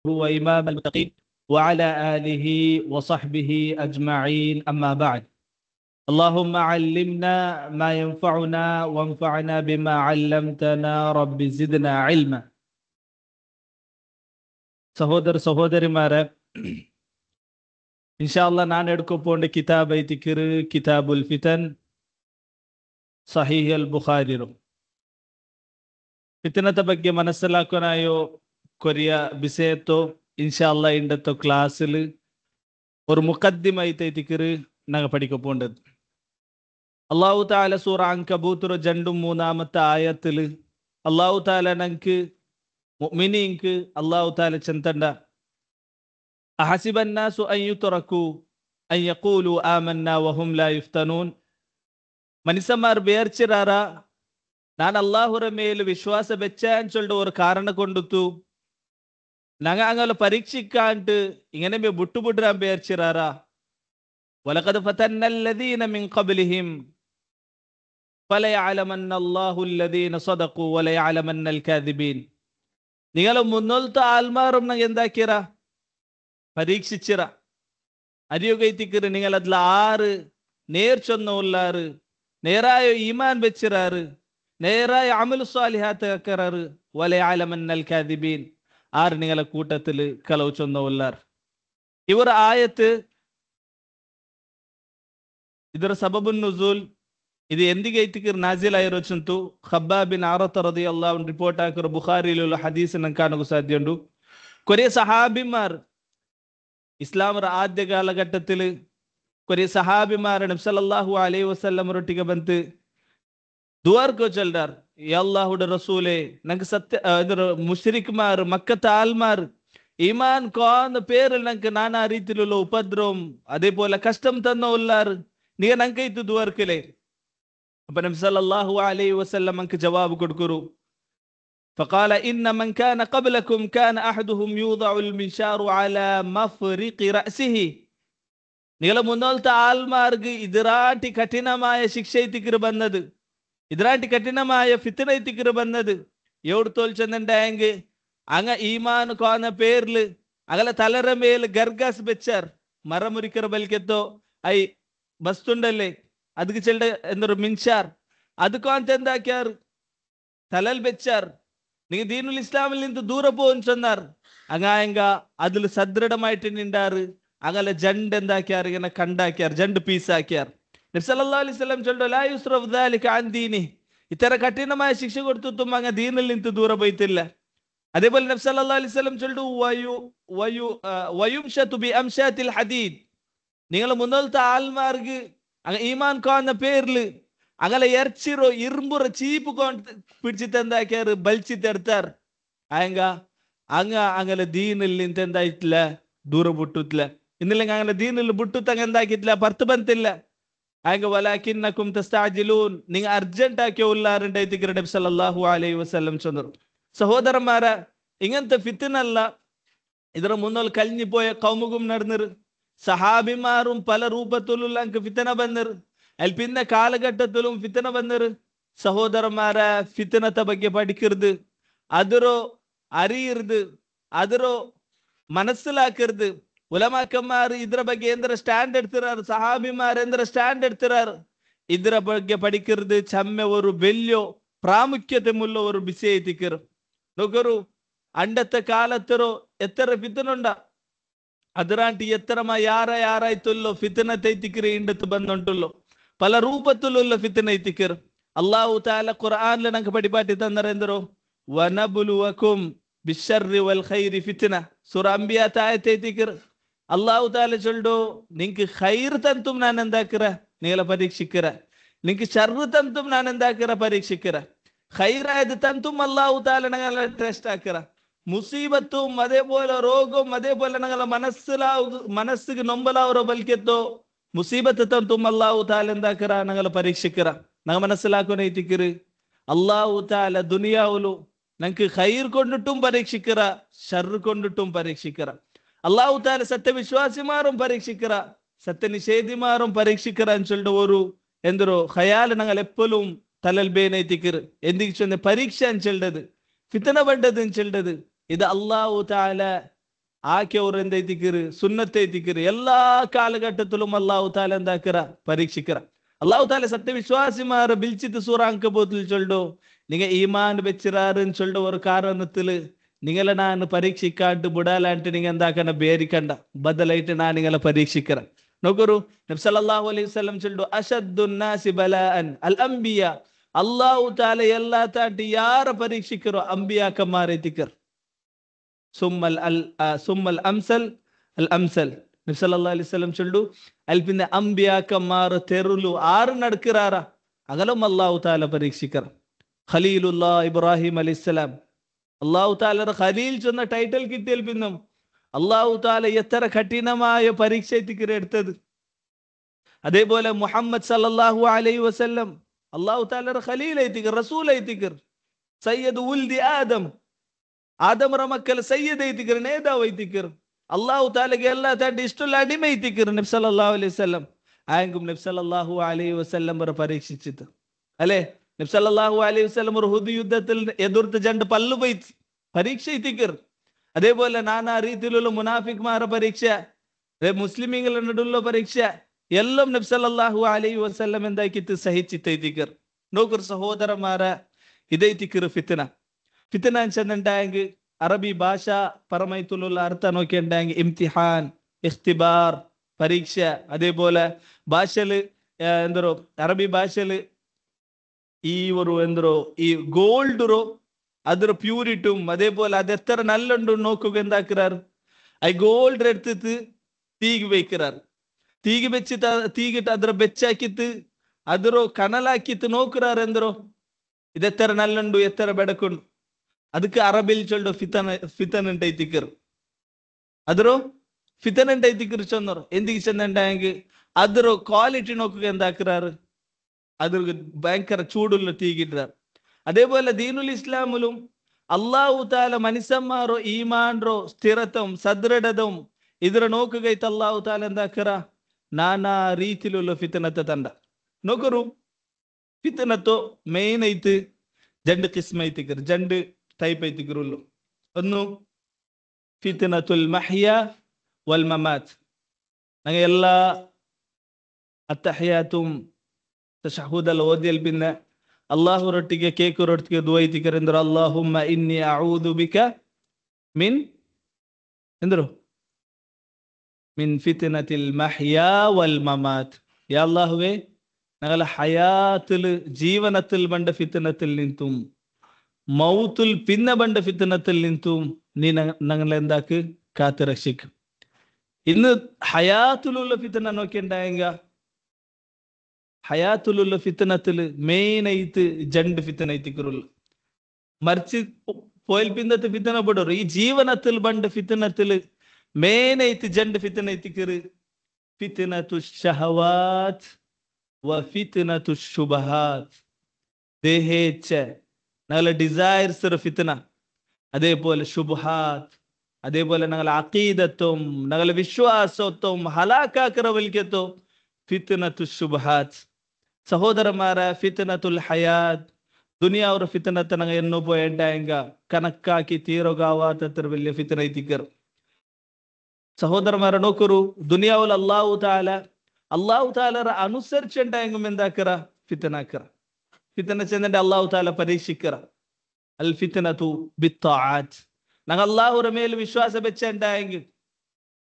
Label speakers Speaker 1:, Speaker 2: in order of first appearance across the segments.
Speaker 1: وإمام المتقين وعلى آله وصحبه أجمعين أما بعد اللهم علمنا ما ينفعنا وانفعنا بما علمتنا رب زدنا علما സഹോദര സഹോദരിമാരെ ഇൻഷാല്ലാ ഞാൻ എടുക്കപ്പോണ്ട കിതാബ് ഐതിക്കിർ കിതാബുൽ ഫിതൻ സഹീഹ് അൽ ബുഖാരിರು ഫിത്നത്തെ ಬಗ್ಗೆ മനസ്സിലാക്കാനായോ കൊറിയ വിഷയത്തോ ഇൻഷാല്ലാ ഇണ്ടത്തോ ക്ലാസ്സിൽ ഒരു മുഖദ്ദിമ ഐതിക്കിർ ഞങ്ങൾ പഠിക്കാൻ പോണ്ടത് അല്ലാഹു തആല സൂറ അൻകബൂത്ത് രണ്ടും മൂന്നാമത്തെ ആയത്തിൽ അല്ലാഹു തആല നമുക്ക് മുഅ്മിനീൻക്ക് അല്ലാഹു തആല ചന്തണ്ട അഹസിബൻ നാസു അൻ യുത്രകു അൻ യഖൂലു ആമന്നാ വഹും ലാ യുഫ്തനൂൻ മനുഷ്യന്മാർ വിചാരിച്ചിരാറ ഞാൻ അല്ലാഹുവിന്റെ മേൽ വിശ്വാസം വെച്ചാൻ ചൊല്ലിട്ട് ഒരു കാരണം കൊണ്ടുത്തു ഞങ്ങൾ അങ്ങനെ പരീക്ഷിക്കാണ്ട് ഇങ്ങനെ വിട്ടുപുടാൻ വിചാരിച്ചിരാറ വലഖദ് ഫതന്നല്ലദീന മിൻ ഖബ്ലിഹിം ഫലയഅലമന്നല്ലാഹു അല്ലദീന സദഖു വലയഅലമന്നൽ കാദിബീൻ നിങ്ങൾ മുന്നോലത്തെ ആൽമാറും എന്താക്കിറ പരീക്ഷിച്ചിറ അരിയുകൈത്തിക്കിറ് നിങ്ങൾ അതിൽ ആറ് നേർ ചൊന്നുള്ളാറ് നേരായ ഈമാൻ വെച്ചിറാറ് നേരായ അമൽ സ്വാലിഹാത്ത് ആക്കറാറ് വലയഅലമന്നൽ കാദിബീൻ ആറ് നിങ്ങളെ കൂട്ടത്തിൽ കളവ് ചൊന്നുള്ളാർ ഇവർ ആയത്ത് ಇದರ ಸಬಬುನ್ ನುಜೂಲ್ ಇದು ಎಂದಿಗೆ ಐತಿಕಿರ್ ನಾಜಿಲ್ ಆಗಿರೋಚಂತು ಖಬ್ಬಾಬ್ ಬಿನ್ ಅರತ್ റളിയല്ലാഹു അൻഹു റിപ്പോർട്ട് ആക്കിയ ബുഖാരിയിലുള്ള ഹദീസ് നമുക്ക് കാണാൻ സാധ്യമുണ്ട് കുറേ സഹാബിമാർ ഇസ്ലാമിന്റെ ആദ്യ കാലഘട്ടത്തിൽ കുറേ സഹാബിമാർ നബി സല്ലല്ലാഹു അലൈഹി വസല്ലം റൊട്ടിಗೆ ಬಂತು ദുആർക്കോ ചൊല്ലാർ യാ അല്ലാഹുവിന്റെ റസൂലേ നമുക്ക് സത്യ ಇದರ മുശ്രിക്മാർ മക്കത്തെ ആൽമാർ ഈമാൻ കോന്ന പേരിൽ നമുക്ക് നാനാ രീതിയിലുള്ള ഉപദ്രവം അതേപോലെ കഷ്ടം തന്നോല്ലാർ നീ നങ്കൈത്ത് ദുആർക്കലേ അപ്പൊ നബി സല്ലല്ലാഹു അലൈഹി വസല്ലം നമുക്ക് ജവാബ് കൊടുക്കുരു فقال ان من كان قبلكم كان احدهم يوضع المنشار على مفرق راسه നിങ്ങളെ മുന്നോലത്തെ ആൽമാർക്ക് ഇതിറാട്ടി കഠിനമായ ശിക്ഷയത്തിക്കർ വന്നത് ഇതിറാട്ടി കഠിനമായ ഫിത്നയത്തിക്കർ വന്നത് എവിടെ തോൽച്ചെന്നുണ്ടായെങ്കിൽ അങ്ങ ഈമാൻ കോന്ന പേരിൽ അകലെ തലര മേൽ ഗർഗാസ് വെച്ചാർ മരമുറിക്കർ ബൽക്കെത്തോ ഐ ബസ്തുണ്ടല്ലേ ಅದಕ್ಕೆ ಚೆಲ್ಡ ಎಂದರು ಮಿನ್ಶಾರ್ ಅದಕ್ಕೂ ಅಂತ ಎಂದಾಕ್ಯಾರು ತಲಲ್ ಬೆಚ್ಚಾರ್ നീ ദീനുൽ ഇസ്ലാമിൽ നിന്ന് ദൂരെ പോകും ചെന്നാർ അങ്ങായങ്ക അതിൽ സദൃഢമായിട്ട് നിണ്ടാറ് അങ്ങനെ ജണ്ട് എന്താക്കിയാർ ഇങ്ങനെ കണ്ടാക്കിയാർ ജണ്ട് പീസാക്കിയാർ നബി സല്ലല്ലാഹു അലൈഹി വസല്ലം ചൊല്ലു ലാ യുസ്റഫ് ദാലിക അൻ ദീനി ഇത്തര കഠിനമായ ശിക്ഷ കൊടുത്തും അങ്ങ ദീനിൽ നിന്ന് ദൂരെ പോയിട്ടില്ല അതേപോലെ നബി സല്ലല്ലാഹു അലൈഹി വസല്ലം ചൊല്ലു വയുംശതു ബി അംശാതിൽ ഹദീദ് നിങ്ങൾ മുന്നോലത്തെ ആൽമാർക്ക് അങ്ങ ഈമാൻ കോന്ന പേരിൽ അങ്ങനെ എർച്ചിറോ ഇരുമ്പുറ ചീപ്പ് കൊണ്ട് പിടിച്ചിട്ട് എന്താക്കിയാറ് ബലിച്ചിട്ടെടുത്താർ ആയങ്ക അങ്ങനെ ദീനിൽ നിന്ന് എന്തായിട്ടില്ല ദൂരം വിട്ടിട്ടില്ല ഇന്നില്ലെങ്കിൽ അങ്ങനെ ദീനിൽ വിട്ടിട്ട് അങ്ങ് എന്താക്കിയിട്ടില്ല പർത്ത് ബന്തില്ല ആയങ്ക വലാകിന്നകും തസ്തഅജിലൂൻ നിങ്ങൾ അർജന്റ് ആക്കിയ ഉള്ളാറുണ്ടായിട്ട് നബി സല്ലല്ലാഹു അലൈഹി വസല്ലം ചൊന്നു സഹോദരന്മാരെ ഇങ്ങനത്തെ ഫിത്നല്ല ഇതിന് മുന്നോൽ കഴിഞ്ഞു പോയ കൗമുകും നടന്നിರು സഹാബിമാരും പല രൂപത്തിലുള്ള ഫിത്തന വന്നർ അതിൽ പിന്നെ കാലഘട്ടത്തിലും ഫിത്തന വന്നർ സഹോദരന്മാരെ ഫിത്തനത്തെ ಬಗ್ಗೆ പഠിക്കരുത് അതിരോ അറിയരുത് അതിരോ മനസ്സിലാക്കരുത് ഉലമാക്കന്മാർ ഇതിರ ಬಗ್ಗೆ ಎಂದರ ಸ್ಟ್ಯಾಂಡ್ എടുത്തിರಾರು സഹാബിമാർ ಎಂದರ ಸ್ಟ್ಯಾಂಡ್ എടുത്തിರಾರು ഇതിರ ಬಗ್ಗೆ പഠിക്കരുത് ചമ്മ ഒരു വലിയ പ്രാമുഖ്യതമുള്ള ഒരു വിഷയത്തിക്കർ നോക്കൂ അണ്ടത്തെ കാലത്തരോ എത്ര ഫിത്തന ഉണ്ടാ അതിറാണ്ടി എത്രമാ ಯಾರಾಯ್ತುಲ್ಲೋ ಫಿತನ ತೈತಿಕಿರಿ ಇಂಡತ್ತು ಬಂದುಂಟುಲ್ಲೋ ಪಲ ರೂಪತ್ತುಲ್ಲ ಫಿತನ ಐತಿಕಿರ್ ಅಲ್ಲಾಹು ತಆಲ ഖുർആനിൽ നമുക്ക് പഠിപ്പാട്ടി തന്നരെന്തരോ വനബ്ലുവകും ബിശ്ശർരി വൽ ഖൈരി ഫിത്ന സൂറ അംബിയാ ആയത്ത് ಐತಿಕಿರ್ അല്ലാഹു തആല ചൊല്ലു നിങ്ങൾക്ക് ഖൈർ തന്തും ഞാൻ എന്താക്കിറ നിങ്ങളെ പരീക്ഷിക്കിറ നിങ്ങൾക്ക് ഷർറ് തന്തും ഞാൻ എന്താക്കിറ പരീക്ഷിക്കിറ ഖൈറായത് തന്തും അല്ലാഹു തആല ഞങ്ങളെ ടെസ്റ്റ് ആക്കിറ മുസീബത്തും അതേപോലെ രോഗവും അതേപോലെ ഞങ്ങളെ മനസ്സിക്ക് നൊമ്പലാവറോ ബൽക്കെത്തോ മുസീബത്ത് തന്തും അല്ലാഹു തആല എന്താക്കിറ ഞങ്ങളെ പരീക്ഷിക്കിറ ഞങ്ങൾ മനസ്സിലാക്കുന്നതിക്കിറ് അല്ലാഹു തആല ദുനിയാവിലു ഞങ്ങൾക്ക് ഖൈർ കൊണ്ടിട്ടും പരീക്ഷിക്കിറ ഷർറ് കൊണ്ടിട്ടും പരീക്ഷിക്കിറ അല്ലാഹു തആല സത്യവിശ്വാസിമാരും പരീക്ഷിക്കിറ സത്യനിഷേധിമാരും പരീക്ഷിക്കിറ എന്ന് ചൊല്ലിട്ട് ഒരു എന്തോ ഖയാൽ ഞങ്ങൾ എപ്പോഴും തലൽ ബേനൈത്തിക്കിറ് എന്തിക്ക് ചൊന്ന പരീക്ഷ എന്ന് ചൊല്ലത് ഫിത്തന പണ്ടത് എന്ന് ചൊല്ലത് ഇത് അല്ലാഹു തആല ആക്കിയവർ എന്തൈത്തിക്കറ് സുന്നത്തൈത്തിക്കറ് എല്ലാ കാലഘട്ടത്തിലും അള്ളാഹു താല എന്താക്കറ പരീക്ഷിക്കറ. അള്ളാഹു താല സത്യവിശ്വാസിമാരെ ബിൽച്ചിട്ട് സൂറ അങ്കബൂത്തിൽ ചൊല്ലോ, நீங்க ஈமான் வச்சிராருன்னு சொல்ற ஒரு காரணத்துல நீங்கள நான் பரீட்சிக்காட்டு புடாலான்ட்டு நீங்க எந்தாக்கன பேரிக்கண்ட பதலைட்டு நான் நீங்கள பரீட்சிக்கிறேன். நோக்கரு நபி ஸல்லல்லாஹு அலைஹி வஸல்லம் சொல்றோ அஷத்துன் நாசி பலாஅன் அல் அன்பியா. அல்லாஹ் தஆலா எல்லா தாட்டி யார பரீட்சிக்கிறோ அன்பியாக்க மாறித்திக்கர். சும்மல் அம்சல் அல் அம்சல். நபி ஸல்லல்லாஹு அலைஹி வஸல்லம் சொல்றோ அல்பிந்த அன்பியாக்க மாற தெருளு ஆறு நடக்கிறாரா அகலம் அல்லாஹ் தஆலா பரீட்சிக்கர். ഖലീലുല്ലാ ഇബ്രാഹിം അലൈഹിസ്സലാം അള്ളാഹു താല ഖലീൽ ചെന്ന ടൈറ്റിൽ കിട്ടിയാൽ പിന്നും അള്ളാഹു താല എത്ര കഠിനമായ പരീക്ഷ എടുത്തത്. അതേപോലെ മുഹമ്മദ് സല്ലല്ലാഹു അലൈഹി വസല്ലം അള്ളാഹു താല ഖലീൽ ഐത്തിക്കർ റസൂൽ ഐത്തിക്കർ സയ്യിദ് ഉൽദി ആദം ആദമറ മക്കൾ സയ്യിദ് ഐത്തിക്കർ നേതാവ് ഐത്തിക്കർ. അള്ളാഹു താലക്ക് എല്ലാ താട്ടി ഇഷ്ടമുള്ള അടിമ ഐത്തിക്കർ നബി സല്ലല്ലാഹു അലൈഹി വസല്ലം. ആയെങ്കും നബി സല്ലല്ലാഹു അലൈഹി വസല്ലം പരീക്ഷിച്ചിട്ട് അല്ലേ. നബി സല്ലല്ലാഹു അലൈഹി വസല്ലം ഒരു ഹുദ് യുദ്ധത്തിൽ എതിർത്ത് രണ്ട് പല്ല് പോയി പരീക്ഷ എത്തിക്കർ. അതേപോലെ നാനാ രീതിയിലുള്ള മുനാഫിക്മാരുടെ പരീക്ഷ, മുസ്ലിമീങ്ങളുടെ നടുള്ള പരീക്ഷ എല്ലാം നബി സല്ലല്ലാഹു അലൈഹി വസല്ലം എന്താക്കിട്ട് സഹിച്ചിട്ട് എത്തിക്കർ. നോക്കർ സഹോദരന്മാരെ ഇതെത്തിക്കർ ഫിത്ന. ഫിത്ന ചെന്നുണ്ടായെങ്കിൽ അറബി ഭാഷ പരമായിട്ടുള്ള അർത്ഥം നോക്കിയുണ്ടായെങ്കിൽ ഇംതിഹാൻ, ഇഖ്തിബാർ, പരീക്ഷ. അതേപോലെ ഭാഷയില് എന്തോ അറബി ഭാഷയില് ഈ ഒരു എന്തോ ഈ ഗോൾഡോ അതൊരു പ്യൂരിറ്റും അതേപോലെ അത് എത്ര നല്ലുണ്ടോ നോക്കുക എന്താക്കുറാർ ഐ ഗോൾഡ് എടുത്തിട്ട് തീകി വയ്ക്കുറാർ. തീകി വെച്ചിട്ട് തീകിട്ട് അದ್ರ ಬೆಚ್ಚಾಕಿತ್ತು ಅದ್ರ ಕನಲಾಕಿತ್ತು ನೋಕುರಾರ್ ಎಂದ್ರು ಇದೆತ್ತರ ನಲ್ಲುಂಡು ಎತ್ತರ ಬೆಡಕುಂಡು. ಅದಕ್ಕೆ ಅರಬಿಲ್ ಚೊಲ್ಡು ಫಿತನ್ ಅಂಟೈತಿಕ್ಕರು ಅದ್ರ ಫಿತನ್ ಅಂಟೈತಿಕ್ಕರು ಚಂದ್ರು ಎಂದಿಗೆ ಚಂದಂಟಾಯಂಗೆ ಅದ್ರ ಕ್ವಾಲಿಟಿ നോക്കുക എന്താക്കുറാറ് അതിൽ ഭയങ്കര ചൂടുള്ള തീകിട്ടാർ. അതേപോലെ ദീനുൽ ഇസ്ലാമിലും അള്ളാഹു താല മനുഷ്യന്മാരോ ഈമാൻറോ സ്ഥിരത്വം സദൃഢതവും ഇതിനെ നോക്കുകയിട്ട് അള്ളാഹു താല എന്താക്കറ നാനാ രീതിയിലുള്ള ഫിത്തനത്തെ തണ്ട നോക്കറു. ഫിത്തനത്തോ മെയിൻ ആയിട്ട് രണ്ട് കിസ്മ ಐತಿಕರು, രണ്ട് ടൈപ്പ് ಐತಿಕರುള്ളു. ഒന്ന് ഫിത്തനത്തുൽ മഹ്യ വൽ മമാತ್. ഞങ്ങൾ എല്ലാ അത്തഹിയാത്തും തശഹുദൽ ഓദിയൽ പിന്നെ അള്ളാഹുരൊട്ടിಗೆ കേക്കുರೊಟ್ಟಿಗೆ ದುಆ ಐತಿಕರು ಎಂದರು ಅಲ್ಲಾಹುಮ್ಮ ಇನ್ನಿ ಅഊದು ಬಿಕ മിൻ ಎಂದರು മിൻ ഫിത്നത്തിൽ മഹ്യാ വൽ മമാത്ത്. യാ അല്ലാഹുവേ ഞങ്ങളെ ഹയാത്തിൽ ജീവനത്തിൽ ബണ്ട ഫിത്നത്തിൽ നിന്നും മൗത്തിൽ പിന്നെ ബണ്ട ഫിത്നത്തിൽ നിന്നും നീ ഞങ്ങളെ എന്താക്ക് കാത്തു രക്ഷിക്കും. ഇന്ന് ഹയാത്തിലുള്ള ഫിത്ന നോക്കിണ്ടായെങ്ക ഹയാത്തിലുള്ള ഫിത്നത്തിൽ മെയിൻ ആയിട്ട് ജണ്ട് ഫിത്ന ಐತಿಕರುಲ್ಲ. മറിച്ച് പോയിൽ പിന്നത്തെ ഫിത്ന പെടರು ഈ ജീവനത്തിൽ ബണ്ട ഫിത്നത്തിൽ മെയിൻ ആയിട്ട് ജണ്ട് ഫിത്ന ಐತಿಕರು ഫിത്നതു ഷഹവാത്ത് വ ഫിത്നതു ശുബഹാത്ത്. ദേഹേച്ഛ ഞങ്ങളെ ഡിസൈർസ് ഫിത്ന, അതേപോലെ ശുബഹാത്ത്, അതേപോലെ ഞങ്ങളെ അഖീദത്തും ഞങ്ങളെ വിശ്വാസത്തും ഹലാക്കാക്കറ വലിക്കത്തോ ഫിത്നതു ശുബഹാത്ത്. സഹോദരന്മാരെ ഫിത്നത്തുൽ ഹയാത്ത് ദുനിയാവുರ ഫിത്നത്തെ ഞങ്ങൾ എന്നോ പോയിണ്ടായെങ്ക കണക്കാക്കി തീരോകാവാത്തത്ര വലിയ ഫിത്ന ಐತಿಕರು. സഹോദരന്മാരെ നോക്കൂ, ദുനിയാവുൽ അള്ളാഹു താലರ അനുസരിച്ചുണ്ടായെങ്കും എന്താക്കറ ഫിത്നാക്കറ. ഫിത്ന ചെന്നിട്ട് അള്ളാഹു താല പരീക്ഷിക്കറ. അൽ ഫിത്നതു ബിത്താഅത്ത്. ഞങ്ങൾ അള്ളാഹുರ ಮೇಲೆ ವಿಶ್ವಾಸ വെച്ചുണ്ടായെങ്കിൽ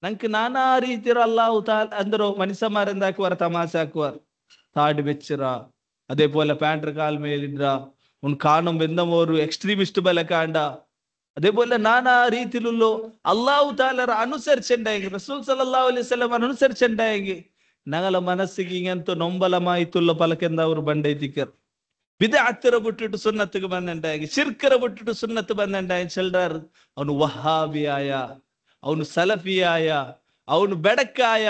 Speaker 1: ഞങ്ങൾക്ക് നാനാ ರೀತಿಯ അള്ളാഹു താല ಅಂದರೋ മനുഷ്യന്മാരെന്താക്കുവാർ തമാശാക്കുവാർ. താടി വെച്ചിറ, അതേപോലെ പാൻറ് കാൽ മേലിട, ഉൻ കാണും എന്തും ഒരു എക്സ്ട്രീമിസ്റ്റ് ബല കാണ്ട. അതേപോലെ നാനാ രീതിയിലുള്ള അള്ളാഹു താലർ അനുസരിച്ചുണ്ടായെങ്കിൽ റസൂൽ സല്ലല്ലാഹു അലൈഹി വസല്ലം അനുസരിച്ചുണ്ടായെങ്കിൽ ഞങ്ങളെ മനസ്സിಗೆ ഇങ്ങനത്തെ നൊമ്പലമായിട്ടുള്ള പലക്കെന്താ ഒരു ബണ്ടൈತಿക്കർ. ബിദ്അത്തിര വിട്ടിട്ട് സുന്നത്തുക്ക് ബന്ധണ്ടായെങ്കിൽ ശിർക്കര വിട്ടിട്ട് സുന്നത്ത് ബന്ധണ്ടായെങ്കിൽ ചെല്ലാർ അവನು വഹാബിയായ, അവನು സലഫിയായ, അവನು ബെടക്കായ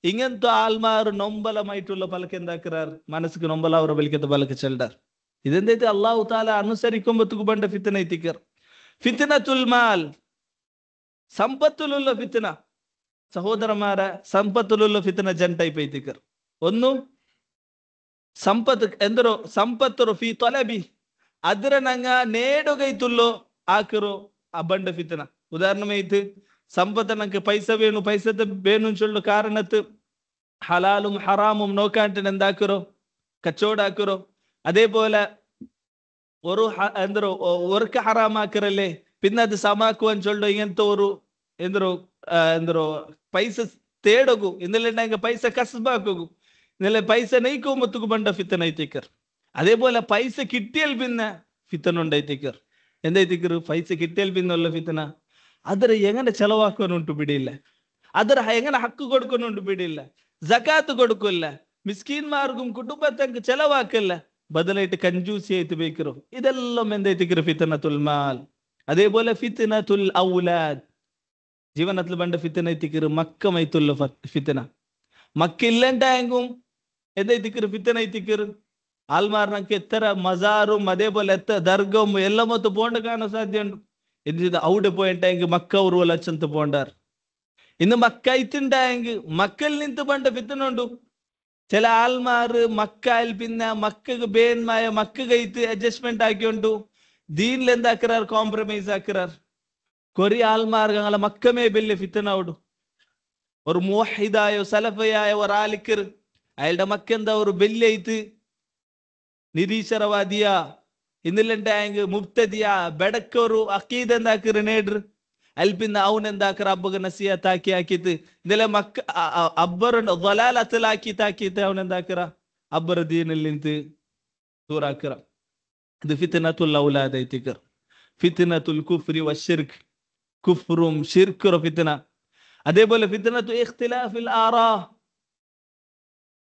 Speaker 1: ഇങ്ങനത്തെ ആൾമാർ നൊമ്പലമായിട്ടുള്ള പലക്ക് എന്താക്കാർ മനസ്സിക്ക് നൊമ്പല അവരെ വലിക്കത്തെ പലക്ക് ചെല്ലാർ. ഇതെന്തൈತೆ അള്ളാഹു താല അനുസരിക്കുമ്പോഴത്തേക്ക് ബണ്ട ഫിത്ന ಐತಿಕರು. ഫിത്നത്തുൽ മാൽ സമ്പത്തിലുള്ള ഫിത്ന. സഹോദരന്മാരെ സമ്പത്തിലുള്ള ഫിത്ന ജൻ ടൈപ്പ് ಐತಿಕರು. ഒന്ന് ಸಂಪತ್ ಎಂದರು ಸಂಪತ್ತರು ಫಿ ತೊಲಬಿ ಅದ್ರ ನಂಗ ನೇಡುಗೈತುಲ್ಲೋ ಆಕರು ಆ ಬಂಡ ಫಿತ್ನ. ಉದಾಹರಣೆ ಐತಿ സമ്പത്ത് നമുക്ക് പൈസത്തെ വേണു ചൊല്ലു കാരണത്ത് ഹലാലും ഹറാമും നോക്കാണ്ട് എന്താക്കുറോ കച്ചവടാക്കുറോ. അതേപോലെ ഒരു ഒർക്ക് ഹറാമാക്കറല്ലേ പിന്നെ അത് സമാക്കുവാൻ ചൊല്ലു ഇങ്ങനത്തെ ഒരു ಎಂದರು ಪೈಸ ತೇಡಗು ಇಂದಲೆಂಡ ಪೈಸ ಕಸಬಾಕಗು ഇന്നലെ പൈസ നെയ്ക്കുമ്പത്തുക്ക് പണ്ട ഫിത്തന ഐത്തിക്കർ. അതേപോലെ പൈസ കിട്ടിയാൽ പിന്നെ ഫിത്തന ഉണ്ടായിത്തിക്കർ. എന്തായിത്തിക്കർ പൈസ കിട്ടിയാൽ പിന്നുള്ള ഫിത്തന ಅದರ എങ്ങനെ ചെലവാക്കാനുണ്ട് പിടിയില്ല, ಅದರ എങ്ങനെ ഹക്ക് കൊടുക്കാനുണ്ട് പിടിയില്ല, ജക്കാത്ത് കൊടുക്കില്ല, മിസ്കീന്മാർക്കും കുടുംബത്തേക്ക് ചെലവാക്കില്ല, ബദലായിട്ട് കഞ്ചൂസി ആയിട്ട് ബേക്കറോ. ഇതെല്ലാം എന്തായിത്തിക്കർ ഫിത്തനത്തുൽ മാൽ. അതേപോലെ ഫിത്തനത്തുൽ ഔലാദ് ജീവനത്തിൽ പണ്ട ഫിത്തന ഐത്തിക്കർ മക്കമൈത്തുള്ള ഫിത്തന. മക്കില്ലണ്ടായെങ്കും എന്തായിത്തിക്കർ ഫിത്തന ഐത്തിക്കർ ആൽമാറിനൊക്കെ എത്ര മസാറും അതേപോലെ എത്ര ദർഗവും എല്ലാം മൊത്ത് പോണ്ട കാണാൻ സാധ്യമുണ്ട്. എന്ത് അവിടെ പോയിട്ടെങ്കിൽ മക്ക ഒരു ലക്ഷത്ത് പോണ്ടാർ. ഇന്ന് മക്ക ഇത്തുണ്ടായെങ്കിൽ മക്കൽ നിന്ത് പണ്ട ഫിത്തന ഉണ്ടു. ചില ആൽമാറ് മക്കാൽ പിന്നെ മക്കക്ക് ബേന്മായ മക്ക കൈത്ത് അഡ്ജസ്റ്റ്മെന്റ് ആക്കിയോണ്ടു ദീനിൽ എന്താക്കിറാർ കോംപ്രമൈസ് ആക്കിറാർ. കൊറേ ആൽമാർക്ക് അങ്ങനെ മക്കമേ വലിയ ഫിത്തന ഓടും. ഒരു മുവഹിദായോ സലഫയായ ഒരാളിക്കർ അയാളുടെ മക്ക എന്താ ഒരു ബെല്ലൈത്ത് നിരീശ്വരവാദിയാ ഇന്നിലുണ്ടായെങ്കിൽ മുബ്തദിയാ ബെടക്കൊരു അക്കീദ് എന്താക്കിற നേടർ അൽപിന്ന അവൻ എന്താക്കിற അബ്ബക നസിയത്താക്കി ആക്കിയിട്ട് ഇന്നലെ മക്ക അബ്ബറുണ്ട് ദലാലത്തിലാക്കിത്താക്കിയിട്ട് അവൻ എന്താക്കിற അബ്ബർ ദീനിൽ നിന്ന് ദൂരാക്കിற. ഇത് ഫിത്നത്തുൽ ഔലാദ് ഐത്തിക്കർ. ഫിത്നത്തുൽ കുഫ്രി വശിർക്ക് കുഫ്റും ഷിർക്കുറ ഫിത്ന. അതേപോലെ ഫിത്നത്തു ഇഖ്തിലാഫിൽ ആറാ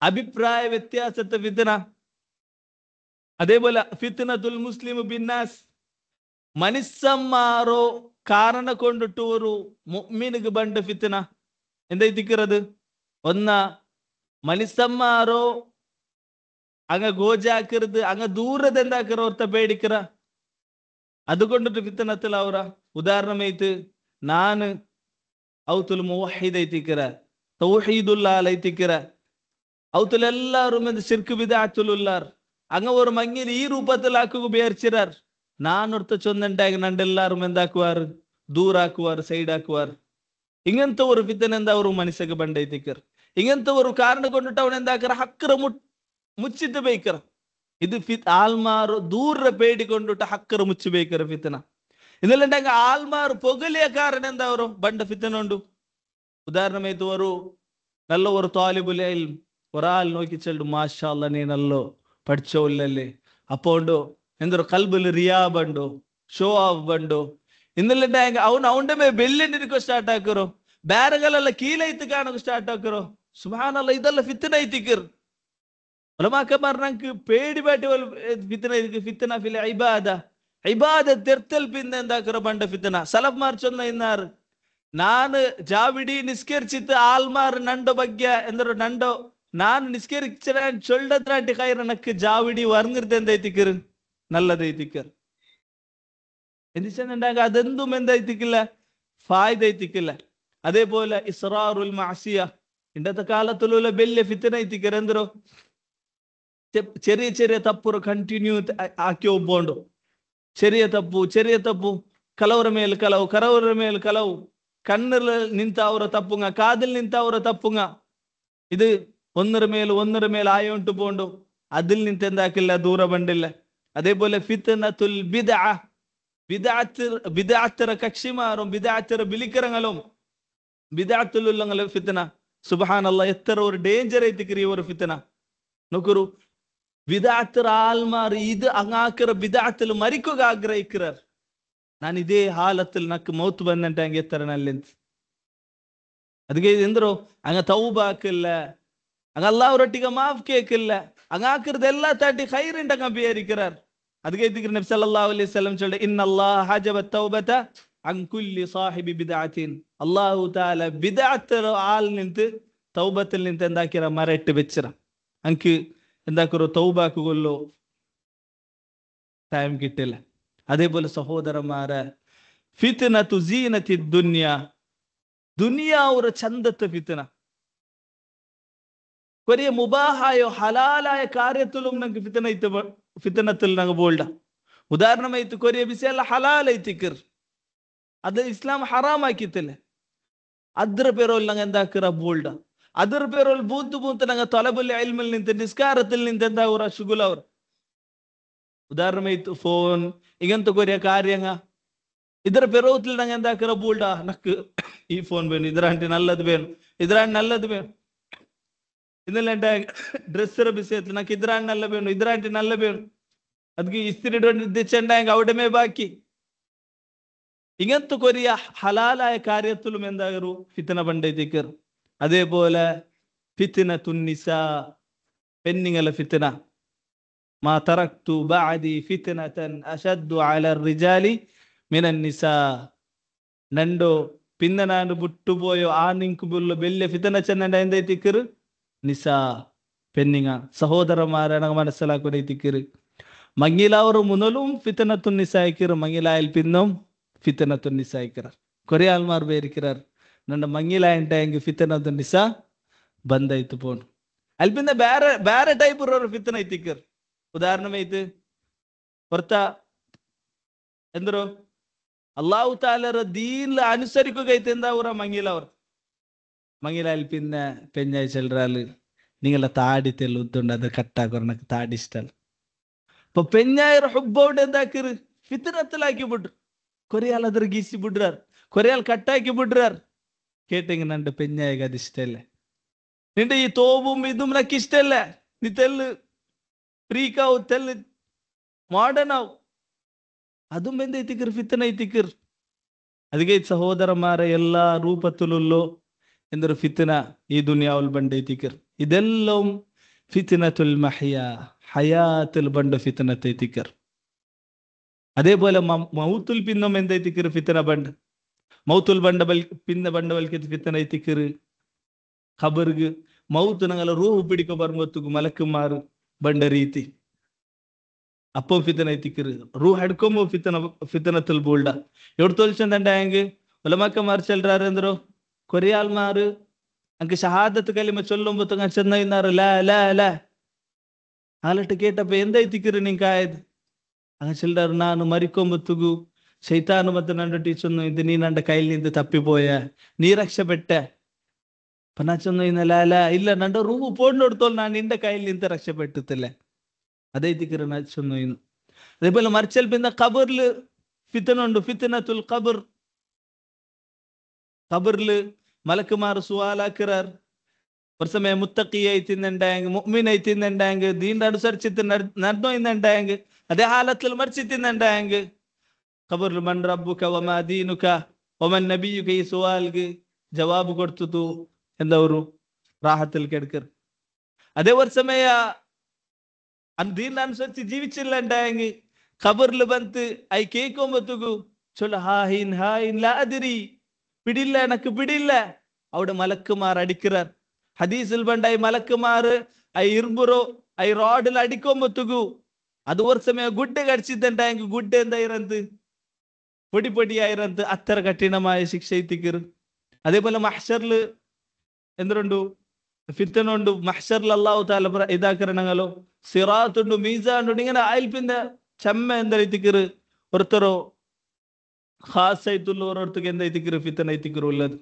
Speaker 1: അഭിപ്രായ വ്യത്യാസത്തെ ഫിത്ന. അതേപോലെ ഫിത്നത്തുൽ മുസ്ലിം ബിന്നാസ് മനുഷ്യന്മാരോ കാരണ കൊണ്ടിട്ട് ഒരു മുഅ്മിനിക്ക് ബണ്ട ഫിത്ന. എന്തായിത്തിക്കറത് ഒന്ന മനുഷ്യന്മാരോ അങ്ങ ഗോജാക്കരുത് അങ്ങ ദൂരത് എന്താക്കിற ഓർത്ത പേടിക്കിற അതുകൊണ്ടിട്ട് ഫിത്നത്തിൽ അവര. ഉദാഹരണമായിട്ട് ನಾನು ಅವತುಲ್ ಮುವಹಿದ್ ಐತಿಕರ ತೌಹೀದುಲ್ಲಾಹ್ ಐತಿಕರ ಅವತುಲ್ ಎಲ್ಲಾರು ಮಂದಿ ಶಿರ್ಕ್ ಬಿದ್ಅത്തുಲ್ಲಾರ್ അങ്ങ ഒരു മങ്ങിൽ ഈ രൂപത്തിലാക്കുക ഉപയോഗിച്ചാർ. നാനൊരുത്ത ചൊന്നുണ്ടായി നണ്ടെല്ലാരും എന്താക്കുവാർ ദൂരാക്കുവാർ സൈഡാക്കുവാർ. ഇങ്ങനത്തെ ഒരു ഫിത്തന എന്താ ഒരു മനുഷ്യക്ക് ബണ്ടൈത്തിക്കർ. ഇങ്ങനത്തെ ഒരു കാരണം കൊണ്ടിട്ട് അവൻ എന്താക്കറ ഹക്കറ മുച്ചിട്ട് ബൈക്കറ. ഇത് ആൽമാർ ദൂര പേടിക്കൊണ്ടിട്ട് ഹക്കറ മുച്ചു ബൈക്കറ ഫിത്തന. ഇന്നലെണ്ടെങ്കിൽ ആൽമാർ പൊകലിയ കാരണം എന്താ ഒരു ബണ്ട ഫിത്തന ഉണ്ട്. ഉദാഹരണമായിട്ട് ഒരു നല്ല ഒരു താലിബുൽ ഇൽം ഒരാൾ നോക്കി ചെല്ലു മാഷാ അല്ലാഹ് നീ നല്ലോ പഠിച്ചോല്ലല്ലേ അപ്പോണ്ടോ എന്തൊരു കൽബിൽ റിയാ ബണ്ടോ ഷോ ഓഫ് ബണ്ടോ. ഇന്നലെണ്ടെങ്കിൽ അവന്റെ മേ ಬೆಲ್ಲಿನಿರಿಕೋ ಸ್ಟಾರ್ಟ್ ಹಾಕಿರೋ ಬೇರೆಗಳೆಲ್ಲ ಕೀಲೈತು ಕಾಣಕ್ಕೆ ಸ್ಟಾರ್ಟ್ ಹಾಕಿರೋ. ಸುಬ್ಹಾನಲ್ಲಾಹ್ ಇದೆಲ್ಲ ಫಿತ್ನ ಐತಿಕರ್. ഉലമാക്കന്മാർ നമുക്ക് പേടി പാട്ടി ഫിത്ന ഫിത്ന ഫിൽ ഇബാദ ഇബാദത്ത് തെർത്തൽ പിന്നെ എന്താക്കിற ബണ്ട ഫിത്ന. സലഫ്മാർ ചൊന്ന ഇന്നാർ ನಾನು ಜಾವಿಡಿ ನಿಸ್ಕರಿಸಿತ್ತು ಆಲ್ಮಾರ್ ನಂಡೋ ಬಗ್ಗೆ ಎಂದರು ನಂಡೋ ನಾನು ನಿಸ್ಕರಿಸಿದ ಚೊಲ್ಲದ್ರಾಂಟಿ ಕೈರನಕ್ಕೆ ಜಾವಿಡಿ വർങ്ങിരുതെന്തൈത്തിക്കർ നല്ലതൈത്തിക്കർ. എന്തിച്ചുണ്ടാക അതെന്തും എന്തായിത്തിക്കില്ല ഫായ്ദൈത്തിക്കില്ല. അതേപോലെ ഇസ്റാറുൽ മഅസിയ ഇന്നത്തെ കാലത്തിലുള്ള വലിയ ഫിത്ന ಐತಿക്കർ. എന്തോ ചെറിയ ചെറിയ തപ്പുറ കണ്ടിന്യൂ ആക്കി ಹೋಗ್ಬೋಂಡು. ചെറിയ തപ്പു കലവರ ಮೇಲೆ ಕಲವು കണ്ണിൽ നിಂತ ಅವರ ತಪ್ಪುಂಗ കാതിൽ നിಂತ ಅವರ ತಪ್ಪುಂಗ. ഇത് ഒന്നര മേൽ ആയോണ്ട് പോണ്ടു അതിൽ നിಂತ എന്താക്കില്ല ദൂര ബണ്ടില്ല. അതേപോലെ ഫിത്നത്തുൽ ബിദ്അ ബിദ്അത്തര കക്ഷിമാരും ബിദ്അത്തര ബിലിക്കരങ്ങളും ബിദ്അത്തുലുള്ള ഫിത്ന. സുബ്ഹാനല്ലാഹ് എത്ര ഒരു ഡേഞ്ചർ ಐತಿಕರಿ ഒരു ഫിത്ന നോക്കൂ. ബിദ്അത്തര ആൽമാർ ഇത് അങ്ങാക്കിற ബിദ്അത്തിൽ മരിക്കുക ആഗ്രഹിക്കറാർ. ನಾನು ಇದೇ ಹಾಲത്തിൽ ನಕ್ ಮೌತ್ ಬಂದಂತೆ ಹಂಗೆ ಎತ್ತರನಲ್ಲಿಂತ ಅದಕ್ಕೆ ಎಂದ್ರು ಹಂಗ ತೌಬಾಕಿಲ್ಲ ಹಂಗ ಅಲ್ಲಾಹರೊಟ್ಟಿಗೆ ಮಾಫ್ ಕೇಕಿಲ್ಲ ಹಂಗಾಕಿರದೆಲ್ಲ ತಾಟಿ ಖೈರಿಂಟ ಬೇರಿಕರಾರ್. ಅದಕ್ಕೆ ಇದ್ದಿಕ್ರ ನಬಿ ಸಲ್ಲಲ್ಲಾಹು ಅಲೈಹಿ ವಸಲ್ಲಂ ಚೊಲ್ಲೆ ಇನ್ನಲ್ಲಾಹ ಹಜಬ ತೌಬತ ಅನ್ ಕುಲ್ಲಿ ಸಾಹಿಬಿ ಬಿದ್ಅತಿನ್. ಅಲ್ಲಾಹು ತആല ബിദ്അത്ത് ആൽ നിಂತ തൗബത്തിൽ നിಂತ എന്താക്കിற മരട്ട് വെച്ചിര അങ്ക് എന്താക്കിറോ തൗബാക്ക് കൊല്ലോ ടൈം കിട്ടില്ല. അതേപോലെ സഹോദരന്മാരെ ഫിത്നത്തു സീനത്തി ദുനിയ ദുനിയാ ഒരു ചന്തത്തെ ഫിത്ന. കൊറേ മുബാഹായോ ഹലാലായ കാര്യത്തിലും നമുക്ക് ഫിത്നത്തിൽ നമുക്ക് ബോൾഡ. ഉദാഹരണമായിട്ട് കൊറേ വിഷയം ഹലാൽ ಐತಿಕರ್ അത് ഇസ്ലാം ഹറാമാക്കിത്തില്ല. ಅದ್ರ ಪೇರೋಲ್ ನಂಗೆ ಎಂದಾಕಿರ ಬೋಲ್ಡ ಅದ್ರ ಪೇರೋಲ್ ಬೂಂತು ನಂಗೆ ತೊಲಬುಲ್ ಇಲ್ಮಿಲ್ ನಿಂತ ನಿಸ್ಕಾರത്തിൽ ನಿಂತ എന്താ ಊರ ಶುಗುಲ್ ಅವ್ರ ಉದಾಹರಣೆ ಇತ್ತು ಫೋನ್ ಈಗಂತ ಕೊರಿಯ ಕಾರ್ಯಂಗ ಇದರ ಪೆರೋത്തിൽ ನಂಗೆ ಎಂದಾಕಿರ ಬೋಲ್ಡ ನಕ್ ಈ ಫೋನ್ ಬೇನು ಇದರಂಟಿ ನಲ್ಲದು ಬೇನು ಇದರಾಂಟಿ ನಲ್ಲದು ಬೇನು ഇന്നലെ ഡ്രസ്സർ ബിസിനസ് నాకు ഇദ്രാൻ നല്ല വേണം ഇദ്രാൻറ്റി നല്ല വേണം ಅದಕ್ಕೆ ഇസ്തിരി നിർദ്ദേശിച്ചുണ്ടായെങ്കിൽ അവിടമേ ബാക്കി ഇങ്ങനത്തെ കൊറിയ ഹലാലായ കാര്യത്തിലും എന്താകരു ഫിത്തന പണ്ടേത്തിക്കർ അതേപോലെ ഫിത്തന തുന്നിസ പെണ്ണുങ്ങളെ ഫിത്തന മാ തറക്തു ബഅദി ഫിത്നതൻ അശദ്ദു അല റിജാലി മിനൻ നിസാ നണ്ടോ പിന്നെ ನಾನು ಬಿಟ್ಟು പോയോ ആ നിങ്കു ബുല്ല വലിയ ഫിത്തന ചെന്നണ്ട എന്തേത്തിക്കർ നിസാ പെണ്ണിങ്ങ സഹോദരന്മാരെ മനസ്സിലാക്കുന്നേത്തിക്കര് മങ്ങിലാവർ മുതലും ഫിത്തനത്തുൻ നിസായിക്കർ മങ്ങിലായൽ പിന്നും ഫിത്തനത്തുൻ നിസായിക്കർ കുറെ ആൾമാർ പേരിക്കറാർ നണ്ട മങ്ങിലായിട്ടെങ്കിൽ ഫിത്തനത്തുൻ നിസാ ബന്ധായിത്ത് പോണു അതിൽ പിന്നെ ಬೇರೆ ಟೈಪ್ ಇರೋರು ಫಿತ್ತನ ಐತಿಕ್ಕರ್ ಉದಾಹರಣೆ ಹೊರತ ಎಂದ್ರು അള്ളാഹു താലರ ദീനിൽ അനുസരിക്കുകയത്തെ എന്താ ഊറ മങ്ങിലവർ മങ്ങിലായിൽ പിന്നെ പെഞ്ഞായി ചെല്ലുറാല് നിങ്ങളെ താടി തെല്ലുത്തുണ്ട് അത് കട്ടാക്കുറ താടി ഇഷ്ടല്ല അപ്പൊ പെഞ്ഞായർ ഹുബ്ബോണ്ട് എന്താക്കിറ് ഫിത്തനത്തിലാക്കി ಬಿಟ್ರು കൊറേയാൾ അದ್ರ ಗೀಸಿ ಬಿಡ್ರಾರ್ കൊറേയാൾ കട്ടാക്കി ಬಿಡ್ರಾರ್ കേട്ടെങ്കിൽ നന്റെ പെഞ്ഞായിക്ക് അത് ഇഷ്ടല്ലേ നിന്റെ ഈ തോവും ഇതും നക്ക് ഇഷ്ടല്ലേ നീ തെല്ല് ഫ്രീക്കാവു തെല്ല് മോഡേൺ ആവും അതും എന്തൈത്തിക്കർ ഫിത്തന ಐತಿക്കർ ಅದಕ್ಕೆ ಸಹೋದರಮಾರ ಎಲ್ಲಾ ರೂಪത്തിലുള്ളೋ എന്തൊരു ഫിത്തന ഈ ദുനിയാവിൽ ബണ്ടൈത്തിക്കർ ഇതെല്ലാം ഫിത്തനത്തുൽ മഹ്യ ഹയാത്തിൽ ബണ്ട ഫിത്തനത്തൈത്തിക്കർ അതേപോലെ മൗത്തുൽ പിന്നം എന്തൈത്തിക്കർ ഫിത്തന ബണ്ട് മൗത്തുൽ ബണ്ട പിന്നെ ബണ്ട ബൽക്ക് ഫിത്തന ಐತಿക്കർ ഖബർഗ് മൗത്ത് ഞങ്ങളെ റൂഹ് പിടിക്കോ ബർമത്തുക്ക് മലക്കുമാർ ബണ്ട ರೀತಿ അപ്പൊ ഫിത്തന ಐತಿക്കർ റൂഹ് എടുക്കുമ്പോ ഫിത്തനത്തുൽ ബോൾഡ എവിടെ തോൽച്ചെന്തായെങ്കിൽ ഉലമാക്കന്മാർ ചെല്ലുറാറ് എന്തോ കൊറേ ആൾമാര് അങ്ങ് ഷഹാദത്ത് കലിമ ചൊല്ലുമ്പോ ചെന്നൈന്നാറ് ലാ ലാ ലാ ആലിട്ട് കേട്ടപ്പോ എന്തൈത്തിക്കറ് നിങ്ങായത് അങ്ങ് ചെല്ലാറ് ನಾನು മരിക്കുമ്പത്തുಗು ಶೈತಾನು ಮತ್ತೆ ನಂಡೊಟ್ಟಿ ಚೊನ್ನು ಇದು ನೀ ನಂಡ ಕೈಲಿಂದ ತಪ್ಪಿపోಯ ನೀ ರಕ್ಷಪೆಟ್ಟ ಪನ ಚೊನ್ನು ಇನ್ನ ലാ ലാ ಇಲ್ಲ ನಂಡ ರೂಹು പോണ്ടോടത്തോളം ನಾನು ನಿಂದ കൈലിಂದ രക്ഷപ്പെട്ടിട്ടില്ല അതൈത്തിക്കറ് ന ചൊന്നു ഇന്ന് അതേപോലെ മരിച്ചൽ പിന്നെ ഖബറില് ഫിത്തന ഉണ്ട് ഫിത്തനത്തുൽ ഖബർ ഖബറില് മലക്കുമാർ സുവാലാക്കിറാർ ഒരു സമയം മുത്തഖി ആയിത്തിന്നുണ്ടായെങ്കിൽ മുഅ്മിൻ ആയിത്തിന്നുണ്ടായെങ്കിൽ ദീന്റെ അനുസരിച്ചിട്ട് നടന്നോ ഇന്നുണ്ടായെങ്കിൽ അതേ ഹാലത്തിൽ മരിച്ചിട്ടുന്നുണ്ടായെങ്കിൽ ഖബറിൽ മൻ റബ്ബുക വമാ ദീനുക വമൻ നബിയുക ഈ സുവാൽക്ക് ജവാബ് കൊടുത്തു എന്താ ഒരു റാഹത്തിൽ കിടക്കർ അതേ ഒരു സമയ ദീന്റെ അനുസരിച്ച് ജീവിച്ചില്ല ഉണ്ടായെങ്കിൽ ഖബറിൽ ബന്ത് ഐ കേൾക്കുമ്പത്തുകു ചൊല്ല ഹാഹിൻ ഹാഹിൻ ലാ അദ്രി പിടില്ല എനക്ക് പിടില്ല അവിടെ മലക്കുമാർ അടിക്കിറാർ ഹദീസിൽ ബണ്ടായി മലക്കുമാർ ഐ ഇരുമ്പുറോ ഐ റോഡിൽ അടിക്കുമ്പത്തുകു അത് ഒരു സമയം ഗുഡ്ഡ കടിച്ചിട്ടുണ്ടായെങ്കിൽ ഗുഡ്ഡ എന്തായിരന്ത് പൊടി പൊടിയായിരന്ത് അത്ര കഠിനമായ ശിക്ഷ എത്തിക്കറ് അതേപോലെ മഹ്ശറില് എന്തുണ്ടു ഫിത്തന ഉണ്ട് മഹ്ശറിൽ അല്ലാഹു തആല ഇതാക്കരണങ്ങളോ സിറാത്ത് ഉണ്ട് മീസാൻ ഉണ്ട് ഇങ്ങനെ അയൽപ്പിന്റെ ചെമ്മ എന്തായിത്തിക്കറ് ഒരുത്തരോ ಖಾಸಾಯ್ತುಲ್ಲ ಓರೋರ್ತಕ್ಕೆ ಎಂದ ಐತಿಕಿರು ಫಿತನ ಐತಿಕಿರು ಉಲ್ಲದು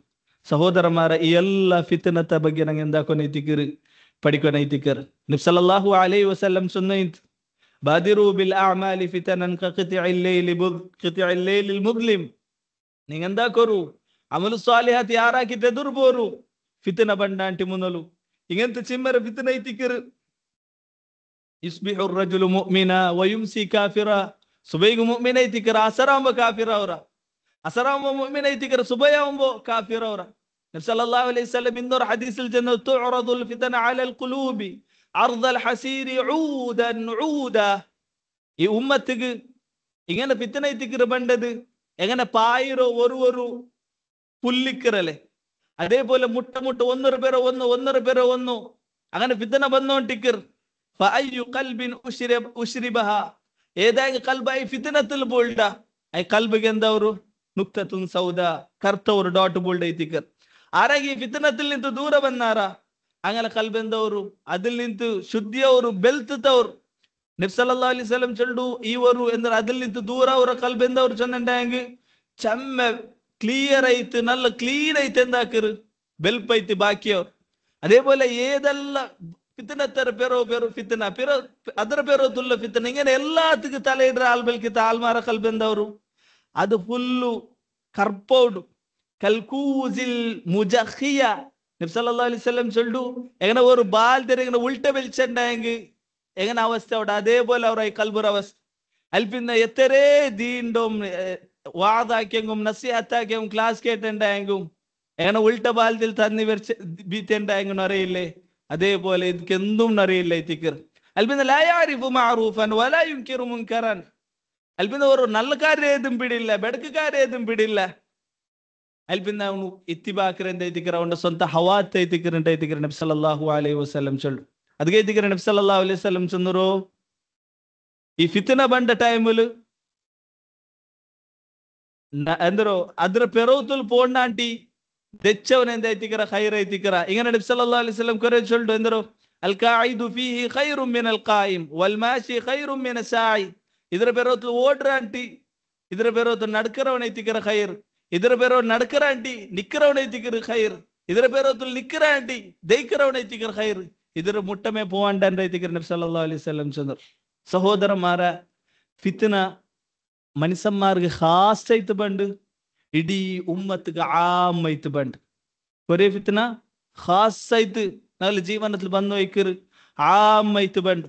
Speaker 1: ಸಹೋದರಮಾರ ಈ ಎಲ್ಲ ಫಿತನತ ಬಗ್ಗೆ ನಂಗೆ ಎಂದಾಕೊನ ಐತಿಕಿರು ಪಡಿಕೊನ ಐತಿಕರ್ ನಬಿ ಸಲ್ಲಲ್ಲಾಹು ಅಲೈಹಿ ವಸಲ್ಲಂ ಸುನ್ನೈತ್ ಬಾದಿರು ಬಿಲ್ ಅಅಮಾಲಿ ಫಿತನನ್ ಕಖಿತಿಇಲ್ ಲೈಲಿಲ್ ಮುದ್ಲಿಮ್ ನಿಂಗೆ ಎಂದಾಕೊರು ಅಮಲು ಸಾಲಿಹಾತ್ ಯಾರಾಕಿ ತೆದುರ್ಬೋರು ಫಿತನ ಬಂಡಾಂಟಿ ಮುನಲು ಹಿಂಗೆಂತ ಚಿಮ್ಮರ ಫಿತನ ಐತಿಕಿರು ಯುಸ್ಬಿಹು ರಜುಲು ಮುಅ್ಮಿನ ವಯುಮ್ಸಿ ಕಾಫಿರ ಸುಬೈಗು ಮುಅ್ಮಿನ ಐತಿಕರ ಅಸರಾಂಬ ಕಾಫಿರ ಅವರ ಅಸರಾಂಬ ಮುಅ್ಮಿನ ಐತಿಕರ ಸುಬೈಯಾಂಬ ಕಾಫಿರ ಅವರ ನಬಿ ಸಲ್ಲಲ್ಲಾಹು ಅಲೈಹಿ ವಸಲ್ಲಂ ಇನ್ನೊರು ಹದೀಸಿಲ್ ಜನ್ನ ತುಅರದುಲ್ ಫಿತನ ಅಲಲ್ ഖുലൂബി അർദൽ ഹസീരി ഊദൻ ഊദ ഈ ഉമ്മത്തിക്ക് ഇങ്ങനെ ഫിത്തന ಐತಿಕರ ബണ്ടത് എങ്ങനെ പായിരോ ഒരു പുല്ലിക്കറല്ലേ അതേപോലെ മുട്ട ഒന്നൊരു പേരോ ഒന്ന് അങ്ങനെ ഫിത്തന ബന്നോണ്ടിക്കർ ഫഅയ്യു ഖൽബിൻ ഉശ്രിബഹ ഏതായ കൽബായി ഫിത്തനത്തിൽ ബോൾഡ ഐ കൽബിಗೆ ಎಂದವರು നുക്തത്തുൻ സൗദ കറുത്ത ഒരു ഡോട്ട് ബോൾഡ് ಐತಿಕರ್ ആരാಗಿ ಫಿತನത്തിൽ ನಿಂತು ದೂರ ಬಂದಾರ അങ്ങനെ കൽബೆಂದವರು അതിൽ ನಿಂತು ಶುದ್ಧಿಯವರು ಬೆಲ್ತದವರು നബി സല്ലല്ലാഹു അലൈഹി വസല്ലം ചൊല്ലു ഇവರು ಎಂದರೆ അതിൽ ನಿಂತು ದೂರ ಅವರ ಕಲ್ಬೆಂದವರು ಚೆನ್ನಂಡಾಂಗಿ ಚೆಮ್ಮ ക്ലിയർ ആയിട്ട് നല്ല ക്ലീൻ ആയിട്ട് എന്താക്കറ് ബെൽപ്പൈത്ത് ബാക്കിയവർ. അതേപോലെ ഏതെല്ലാം ഫിത്തനത്തര പെറോ പെറോ ഫിത്തന പിറ ಅದರ പെറോത്തുള്ള ഫിത്തന ഇങ്ങനെ എല്ലാത്തിക്കും തലയിടുற ആൾബൽക്കിത്ത ആൽമാര കൽബെന്തവරු അത് ഫുള്ളു കർപ്പോಡು കൽകൂസിൽ മുജഖിയ. നബി സല്ലല്ലാഹു അലൈഹി വസല്ലം ചൊല്ലു എങ്ങനെ ഒരു ബാൽദർ ഇങ്ങനെ ഉൾട്ട വലിച്ചുണ്ടായെങ്കിൽ എങ്ങനെ അവസ്ഥ അവിടെ അതേപോലെ അവರ കൽബുര അവസ്ഥ അൽപിന്ന എത്രേ ദീണ്ടും വാദാക്കിയെങ്കും നസിഹത്താക്കിയെങ്കും ക്ലാസ് കേട്ടുണ്ടായെങ്കും എങ്ങനെ ഉൾട്ട ബാൽദിൽ തന്നി ബീറ്റുണ്ടായെങ്കും അറിയില്ലേ, അതേപോലെ ഇതിക്ക് എന്തും അറിയില്ല ഈ തിക്കർ. അൽപിന്ന ലാ യഅരിഫു മഅറൂഫൻ വലാ യുൻകിറു മുൻകറൻ. അൽപിന്ന ഒരു നല്ല കാര്യം ഏതും പിടിയില്ല, ಬೆಡಕುಕಾರ್ಯ ಏതും പിടിയില്ല. ಅಲ್ಪಿಂದ ಅವನು ಇತ್ತಿಬಾಕ್ರೆ ಅಂತ ಐತಿಕರ ಅವನ ಸ್ವಂತ ಹವಾತ್ ಐತಿಕರ ಅಂತ ಐತಿಕರ ನಬಿ ಸಲ್ಲಲ್ಲಾಹು ಅಲೈಹಿ ವಸಲ್ಲಂ ಚೊಲ್ಲು. ಅದಕ್ಕೆ ಐತಿಕರ ನಬಿ ಸಲ್ಲಲ್ಲಾಹು ಅಲೈಹಿ ವಸಲ್ಲಂ ಚಂದ್ರು ಈ ಫಿತನ ಬಂದ ಟೈಮಲ್ಲಿ ಅಂದ್ರು ಅದ್ರ ಪೆರೋತುಲ್ ಪೋಂಡಾಂಟಿ ದೆಚ್ಚವನ ಅಂತ ಐತಿಕರ ಖೈರ್ ಐತಿಕರ. ಈಗ ನಬಿ ಸಲ್ಲಲ್ಲಾಹು ಅಲೈಹಿ ವಸಲ್ಲಂ ಕೊರೆ ಚೊಲ್ಲು ಅಂದ್ರು ಅಲ್ ಕಾಯಿದು ಫೀಹಿ ಖೈರುಂ ಮಿನಲ್ ಕಾಯಿಮ್ ವಲ್ ಮಾಶಿ ಖೈರುಂ ಮಿನ ಸಾಯಿ. ಇದರ ಪೆರೋತುಲ್ ಓಡ್ರ ಅಂಟಿ ಇದರ ಪೆರೋತುಲ್ ನಡ್ಕರವನ ಐತಿಕರ ಖೈರ್, ಇದರ ಬೇರೋ ನಡ್ಕರ ಆಂಟಿ ನಿಕ್ಕರವನ ಐತಿಕರ ಖೈರ್, ಇದರ ಬೇರೋತುಲ್ ನಿಕ್ಕರ ಆಂಟಿ ದೈಕರವನ ಐತಿಕರ ಖೈರ್. ಇದರ ಮುಟ್ಟಮೆ ಪೋಂಡ ಐತಿಕರ ನಬಿ ಸಲ್ಲಲ್ಲಾಹು ಅಲೈಹಿ ವಸಲ್ಲಂ ಚಂದ್ರು. ಸಹೋದರಮಾರ ಫಿತ್ನ ಮನುಷ್ಯನ್മാർക്ക് ಖಾಸ್ ಐತು ಬಂಡು ಇಡೀ ಉಮ್ಮತ್ಗೆ ಆಮ್ ಐತು ಬಂಡು. ಕೊರೆ ಫಿತ್ನ ಖಾಸ್ ಐತು ನಾಳೆ ಜೀವನದಲ್ಲಿ ಬಂದು ಐಕರು ಆಮ್ ಐತು ಬಂಡು.